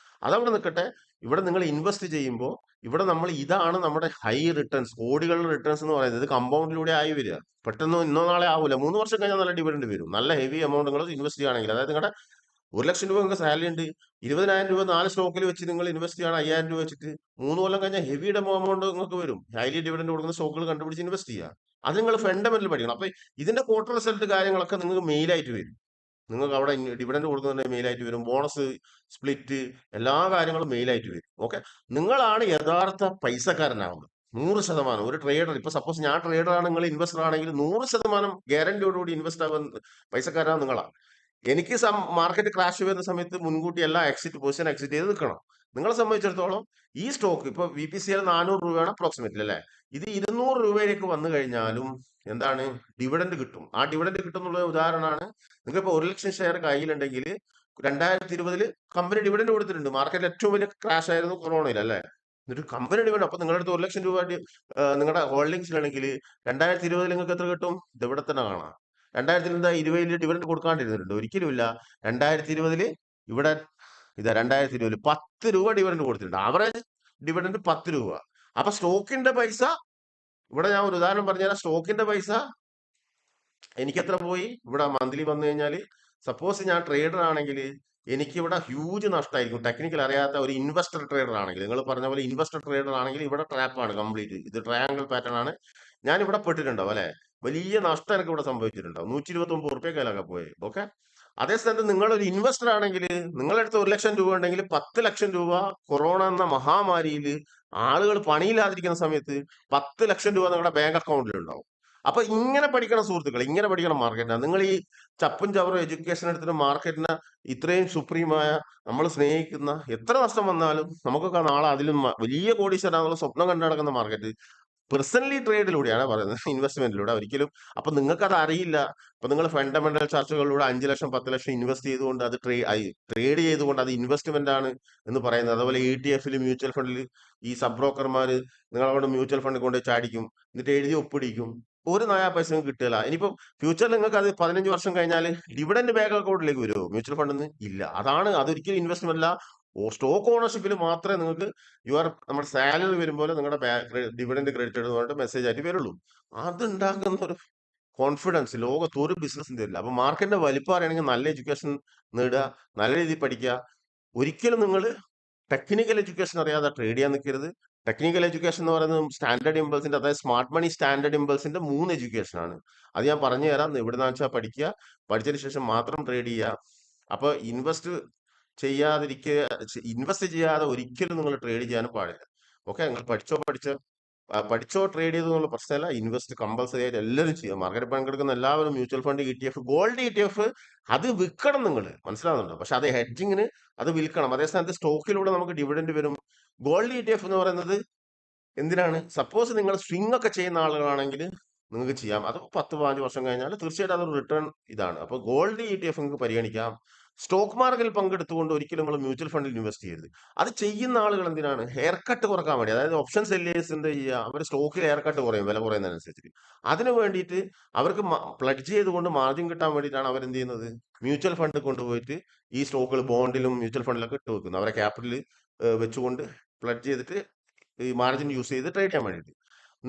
അതവിടെ നിൽക്കട്ടെ. ഇവിടെ നിങ്ങൾ ഇൻവെസ്റ്റ് ചെയ്യുമ്പോൾ ഇവിടെ നമ്മൾ ഇതാണ് നമ്മുടെ ഹൈ റിട്ടേൺസ്, കോടികളുടെ റിട്ടേൺസ് എന്ന് പറയുന്നത്. ഇത് കമ്പൗണ്ടിലൂടെ ആയി വരിക, പെട്ടെന്ന് ഇന്നോ നാളെ ആവില്ല. 3 വർഷം കഴിഞ്ഞാൽ നല്ല ഡിവിഡൻഡ് വരും, നല്ല ഹെവി എമൗണ്ട് നിങ്ങൾ ഇൻവെസ്റ്റ് ചെയ്യുകയാണെങ്കിൽ. അതായത് നിങ്ങളുടെ 1 ലക്ഷം രൂപ നിങ്ങൾക്ക് സാലറി ഉണ്ട്, 20,000 രൂപ 4 സ്റ്റോക്കിൽ വെച്ച് നിങ്ങൾ ഇൻവെസ്റ്റ് ചെയ്യണം 5,000 രൂപ വെച്ചിട്ട്, 3 കൊല്ലം കഴിഞ്ഞാൽ ഹെവി എമൗണ്ട് നിങ്ങൾക്ക് വരും. ഹൈലി ഡിവിഡൻഡ് കൊടുക്കുന്ന സ്റ്റോക്കുകൾ കണ്ടുപിടിച്ച് ഇൻവെസ്റ്റ് ചെയ്യുക. അത് നിങ്ങൾ ഫണ്ടമെന്റൽ പഠിക്കണം. അപ്പൊ ഇതിന്റെ ക്വാർട്ടർ റിസൾട്ട് കാര്യങ്ങളൊക്കെ നിങ്ങൾക്ക് മെയിലായിട്ട് വരും. നിങ്ങൾക്ക് അവിടെ ഡിവിഡൻഡ് കൊടുക്കുന്നുണ്ട്, മെയിലായിട്ട് വരും. ബോണസ്, സ്പ്ലിറ്റ്, എല്ലാ കാര്യങ്ങളും മെയിലായിട്ട് വരും. ഓക്കെ, നിങ്ങളാണ് യഥാർത്ഥ പൈസക്കാരനാവുന്നത്. 100%. ഒരു ട്രേഡർ, ഇപ്പൊ സപ്പോസ് ഞാൻ ട്രേഡർ ആണ്, നിങ്ങൾ ഇൻവെസ്റ്റർ ആണെങ്കിൽ 100% ഗ്യാരണ്ടിയോടുകൂടി ഇൻവെസ്റ്റ് ആവാൻ പൈസക്കാരാണ് നിങ്ങളാണ്. എനിക്ക് മാർക്കറ്റ് ക്രാഷ് വരുന്ന സമയത്ത് മുൻകൂട്ടി എല്ലാ പൊസിഷൻ എക്സിറ്റ് ചെയ്ത് നിൽക്കണം. നിങ്ങളെ സംബന്ധിച്ചിടത്തോളം ഈ സ്റ്റോക്ക് ഇപ്പൊ BPCL 400 രൂപയാണ് അപ്രോക്സിമേറ്റ്ലി അല്ലെ, ഇത് 200 രൂപയിലേക്ക് വന്നു കഴിഞ്ഞാലും എന്താണ്, ഡിവിഡൻഡ് കിട്ടും. ആ ഡിവിഡൻഡ് കിട്ടുന്നുള്ള ഉദാഹരണമാണ്, നിങ്ങൾക്ക് ഇപ്പൊ 1 ലക്ഷം ഷെയർ കയ്യിലുണ്ടെങ്കിൽ 2020 കമ്പനി ഡിവിഡൻഡ് കൊടുത്തിട്ടുണ്ട്. മാർക്കറ്റിൽ ഏറ്റവും വലിയ ക്രാഷ് ആയിരുന്നു കൊറോണയിൽ അല്ലെ. എന്നിട്ട് കമ്പനി ഡിവിഡൻഡ്, അപ്പൊ നിങ്ങളുടെ അടുത്ത് 1 ലക്ഷം രൂപ നിങ്ങളുടെ ഹോൾഡിംഗ്സിലാണെങ്കിൽ 2020 നിങ്ങൾക്ക് എത്ര കിട്ടും, ഇത് ഇവിടെ തന്നെ കാണാം. 2020 ഡിവിഡൻഡ് കൊടുക്കാണ്ടിരുന്നിട്ടുണ്ട്, ഒരിക്കലും ഇല്ല. 2020 ഇവിടെ ഇതാ 2020 10 രൂപ ഡിവിഡൻഡ് കൊടുത്തിട്ടുണ്ട്. ആവറേജ് ഡിവിഡൻഡ് 10 രൂപ. അപ്പൊ സ്റ്റോക്കിന്റെ പൈസ, ഇവിടെ ഞാൻ ഒരു ഉദാഹരണം പറഞ്ഞുതരാം. സ്റ്റോക്കിന്റെ പൈസ എനിക്ക് എത്ര പോയി, ഇവിടെ മന്ത്ലി വന്നു കഴിഞ്ഞാൽ, സപ്പോസ് ഞാൻ ട്രേഡർ ആണെങ്കിൽ എനിക്കിവിടെ ഹ്യൂജ് നഷ്ടമായിരിക്കും. ടെക്നിക്കൽ അറിയാത്ത ഒരു ഇൻവെസ്റ്റർ ട്രേഡർ ആണെങ്കിൽ, നിങ്ങൾ പറഞ്ഞ പോലെ ഇൻവെസ്റ്റർ ട്രേഡർ ആണെങ്കിൽ ഇവിടെ ട്രാപ്പാണ് കംപ്ലീറ്റ്. ഇത് ട്രയാങ്കിൾ പാറ്റേൺ ആണ്. ഞാൻ ഇവിടെ പെട്ടിട്ടുണ്ടാവും അല്ലെ, വലിയ നഷ്ടം എനിക്ക് ഇവിടെ സംഭവിച്ചിട്ടുണ്ടാവും. 129 റുപ്യ കയ്യിലൊക്കെ പോയി. ഓക്കെ, അതേ സ്ഥാനത്ത് നിങ്ങളൊരു ഇൻവെസ്റ്റർ ആണെങ്കിൽ നിങ്ങളുടെ അടുത്ത് 1 ലക്ഷം രൂപ ഉണ്ടെങ്കിൽ 10 ലക്ഷം രൂപ കൊറോണ എന്ന മഹാമാരിയിൽ ആളുകൾ പണിയില്ലാതിരിക്കുന്ന സമയത്ത് 10 ലക്ഷം രൂപ നിങ്ങളുടെ ബാങ്ക് അക്കൗണ്ടിൽ ഉണ്ടാവും. അപ്പൊ ഇങ്ങനെ പഠിക്കണം സുഹൃത്തുക്കൾ, ഇങ്ങനെ പഠിക്കണം മാർക്കറ്റിനെ. നിങ്ങൾ ഈ ചപ്പും ചവറും എഡ്യൂക്കേഷൻ എടുത്തിട്ട് മാർക്കറ്റിനെ ഇത്രയും സുപ്രീമായ, നമ്മൾ സ്നേഹിക്കുന്ന, എത്ര നഷ്ടം വന്നാലും നമുക്കൊക്കെ നാളെ അതിലും വലിയ കോടീശ്വരാന്നുള്ള സ്വപ്നം കണ്ടു നടക്കുന്ന മാർക്കറ്റ് പേഴ്സണലി ട്രേഡിലൂടെയാണ് പറയുന്നത്, ഇൻവെസ്റ്റ്മെന്റിലൂടെ ഒരിക്കലും. അപ്പൊ നിങ്ങൾക്ക് അത് അറിയില്ല. അപ്പൊ നിങ്ങൾ ഫണ്ടമെന്റൽ ചർച്ചകളിലൂടെ 5 ലക്ഷം 10 ലക്ഷം ഇൻവെസ്റ്റ് ചെയ്തുകൊണ്ട് അത് ട്രേഡ് ചെയ്തുകൊണ്ട് അത് ഇൻവെസ്റ്റ്മെന്റ് ആണ് എന്ന് പറയുന്നത്. അതുപോലെ ETF മ്യൂച്വൽ ഫണ്ടിൽ ഈ സബ് ബ്രോക്കർമാര് നിങ്ങളവിടെ മ്യൂച്വൽ ഫണ്ട് കൊണ്ട് ചാടിക്കും, എന്നിട്ട് എഴുതി ഒപ്പിടിക്കും. ഒരു നയാ പൈസ കിട്ടില്ല. ഇനിയിപ്പോ ഫ്യൂച്ചറിൽ നിങ്ങൾക്ക് അത് 15 വർഷം കഴിഞ്ഞാൽ ഡിവിഡൻഡ് ബാങ്ക് അക്കൗണ്ടിലേക്ക് വരുമോ മ്യൂച്വൽ ഫണ്ടിൽ നിന്ന്? ഇല്ല. അതാണ്, അതൊരിക്കലും ഇൻവെസ്റ്റ്മെന്റ് അല്ല. സ്റ്റോക്ക് ഓണർഷിപ്പിൽ മാത്രമേ നിങ്ങൾക്ക് നമ്മുടെ സാലറി വരുമ്പോൾ നിങ്ങളുടെ ഡിവിഡൻഡ് ക്രെഡിറ്റ് എന്ന് പറഞ്ഞിട്ട് മെസ്സേജ് ആയിട്ട് വരുള്ളൂ. അതുണ്ടാക്കുന്ന ഒരു കോൺഫിഡൻസ് ലോകത്ത് ഒരു ബിസിനസ്സും തരില്ല. അപ്പൊ മാർക്കറ്റിന്റെ വലിപ്പം അറിയണമെങ്കിൽ നല്ല എഡ്യൂക്കേഷൻ നേടുക, നല്ല രീതിയിൽ പഠിക്കുക. ഒരിക്കലും നിങ്ങൾ ടെക്നിക്കൽ എഡ്യൂക്കേഷൻ അറിയാതെ ട്രേഡ് ചെയ്യാൻ നിൽക്കരുത്. ടെക്നിക്കൽ എഡ്യൂക്കേഷൻ എന്ന് പറയുന്നത് സ്റ്റാൻഡേർഡ് ഇമ്പൾസിന്റെ, അതായത് സ്മാർട്ട് മണി സ്റ്റാൻഡേർഡ് ഇമ്പൾസിന്റെ 3 എഡ്യൂക്കേഷൻ ആണ്. അത് ഞാൻ പറഞ്ഞു തരാം. എവിടുന്ന വെച്ചാൽ പഠിക്കുക, പഠിച്ചതിന് ശേഷം മാത്രം ട്രേഡ് ചെയ്യുക. അപ്പൊ ഇൻവെസ്റ്റ് ചെയ്യാതെ ഒരിക്കലും നിങ്ങൾ ട്രേഡ് ചെയ്യാനും പാടില്ല. ഓക്കെ, നിങ്ങൾ പഠിച്ചോ ട്രേഡ് ചെയ്തോ എന്നുള്ള പ്രശ്നമല്ല. ഇൻവെസ്റ്റ് കമ്പൽസറി ആയിട്ട് എല്ലാവരും ചെയ്യുക. മാർക്കറ്റ് പങ്കെടുക്കുന്ന എല്ലാവരും mutual fund, ETF, gold ETF അത് വിൽക്കണം. നിങ്ങൾ മനസ്സിലാവുന്നുണ്ടോ? പക്ഷെ അത് ഹെഡ്ജിങ്ങിന് അത് വിൽക്കണം. അതേസ്ഥാനത്ത് സ്റ്റോക്കിലൂടെ നമുക്ക് ഡിവിഡൻഡ് വരും. ഗോൾഡ് ETF എന്ന് പറയുന്നത് എന്തിനാണ്? സപ്പോസ് നിങ്ങൾ സ്വിംഗ് ഒക്കെ ചെയ്യുന്ന ആളുകളാണെങ്കിൽ നിങ്ങൾക്ക് ചെയ്യാം. അത് 10-15 വർഷം കഴിഞ്ഞാൽ തീർച്ചയായിട്ടും അതൊരു റിട്ടേൺ ഇതാണ്. അപ്പൊ ഗോൾഡ് ETF നിങ്ങൾക്ക് പരിഗണിക്കാം. സ്റ്റോക്ക് മാർക്കറ്റിൽ പങ്കെടുത്തുകൊണ്ട് ഒരിക്കലും നമ്മൾ മ്യൂച്വൽ ഫണ്ടിൽ ഇൻവെസ്റ്റ് ചെയ്യരുത്. അത് ചെയ്യുന്ന ആളുകൾ എന്തിനാണ്? ഹെയർ കട്ട് കുറക്കാൻ വേണ്ടി. അതായത് ഓപ്ഷൻ സെല്ലേഴ്സ് എന്ത് ചെയ്യുക, അവർ സ്റ്റോക്കിൽ ഹെയർ കട്ട് കുറയും, വില കുറയുന്നതിനനുസരിച്ച്. അതിന് വേണ്ടിയിട്ട് അവർക്ക് പ്ലഡ്ജ് ചെയ്തുകൊണ്ട് മാർജിൻ കിട്ടാൻ വേണ്ടിയിട്ടാണ് അവരെന്ത് ചെയ്യുന്നത്? മ്യൂച്വൽ ഫണ്ട് കൊണ്ടുപോയിട്ട് ഈ സ്റ്റോക്കുകൾ ബോണ്ടിലും മ്യൂച്വൽ ഫണ്ടിലൊക്കെ ഇട്ട് വെക്കുന്നത്. അവരെ ക്യാപിറ്റൽ വെച്ചുകൊണ്ട് പ്ലഡ്ജ് ചെയ്തിട്ട് ഈ മാർജിൻ യൂസ് ചെയ്ത് ട്രേഡ് ചെയ്യാൻ വേണ്ടിയിട്ട്.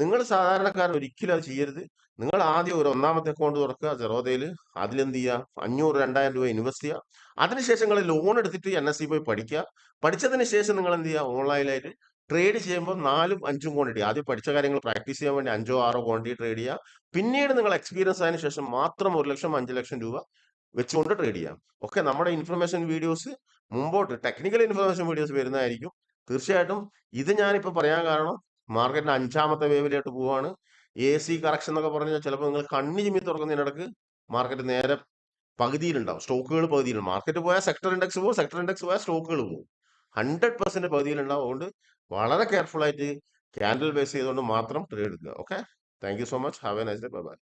നിങ്ങൾ സാധാരണക്കാരൻ ഒരിക്കലും അത് ചെയ്യരുത്. നിങ്ങൾ ആദ്യം ഒരു ഒന്നാമത്തെ അക്കൗണ്ട് തുറക്കുക സെറോദയിൽ. അതിലെന്ത് ചെയ്യുക? 500-2000 രൂപ ഇൻവെസ്റ്റ് ചെയ്യുക. അതിനുശേഷം നിങ്ങൾ ലോൺ എടുത്തിട്ട് NSE പോയി പഠിക്കുക. പഠിച്ചതിന് ശേഷം നിങ്ങൾ എന്ത് ചെയ്യുക? ഓൺലൈനായിട്ട് ട്രേഡ് ചെയ്യുമ്പോൾ 4-5 ക്വാണ്ടിറ്റി, ആദ്യം പഠിച്ച കാര്യങ്ങൾ പ്രാക്ടീസ് ചെയ്യാൻ വേണ്ടി 5-6 ക്വാണ്ടിറ്റി ട്രേഡ് ചെയ്യുക. പിന്നീട് നിങ്ങൾ എക്സ്പീരിയൻസ് ആയതിനു ശേഷം മാത്രം 1 ലക്ഷം 5 ലക്ഷം രൂപ വെച്ചുകൊണ്ട് ട്രേഡ് ചെയ്യാം. ഒക്കെ നമ്മുടെ ഇൻഫർമേഷൻ വീഡിയോസ് മുമ്പോട്ട് ടെക്നിക്കൽ ഇൻഫർമേഷൻ വീഡിയോസ് വരുന്നതായിരിക്കും. തീർച്ചയായിട്ടും ഇത് ഞാനിപ്പോൾ പറയാൻ കാരണം മാർക്കറ്റിന്റെ 5ാമത്തെ വേവിലോട്ട് പോവാണ്. AC കറക്ഷൻ എന്നൊക്കെ പറഞ്ഞാൽ ചിലപ്പോൾ നിങ്ങൾ കണ്ണി ചിമ്മി തുറക്കുന്നതിനിടക്ക് മാർക്കറ്റ് നേരെ പകുതിയിലുണ്ടാവും. സ്റ്റോക്കുകൾ പകുതിയിലുണ്ടാവും. മാർക്കറ്റ് പോയാൽ സെക്ടർ ഇൻഡെക്സ് പോകും, സെക്ടർ ഇൻഡെക്സ് പോയാൽ സ്റ്റോക്കുകൾ പോകും. 100% പകുതിയിലുണ്ടാവും. അതുകൊണ്ട് വളരെ കെയർഫുൾ ആയിട്ട് ക്യാൻഡിൽ ബേസ് ചെയ്തുകൊണ്ട് മാത്രം ട്രേഡ് എടുക്കുക. Okay, thank you so much. Have A nice day. Bye bye.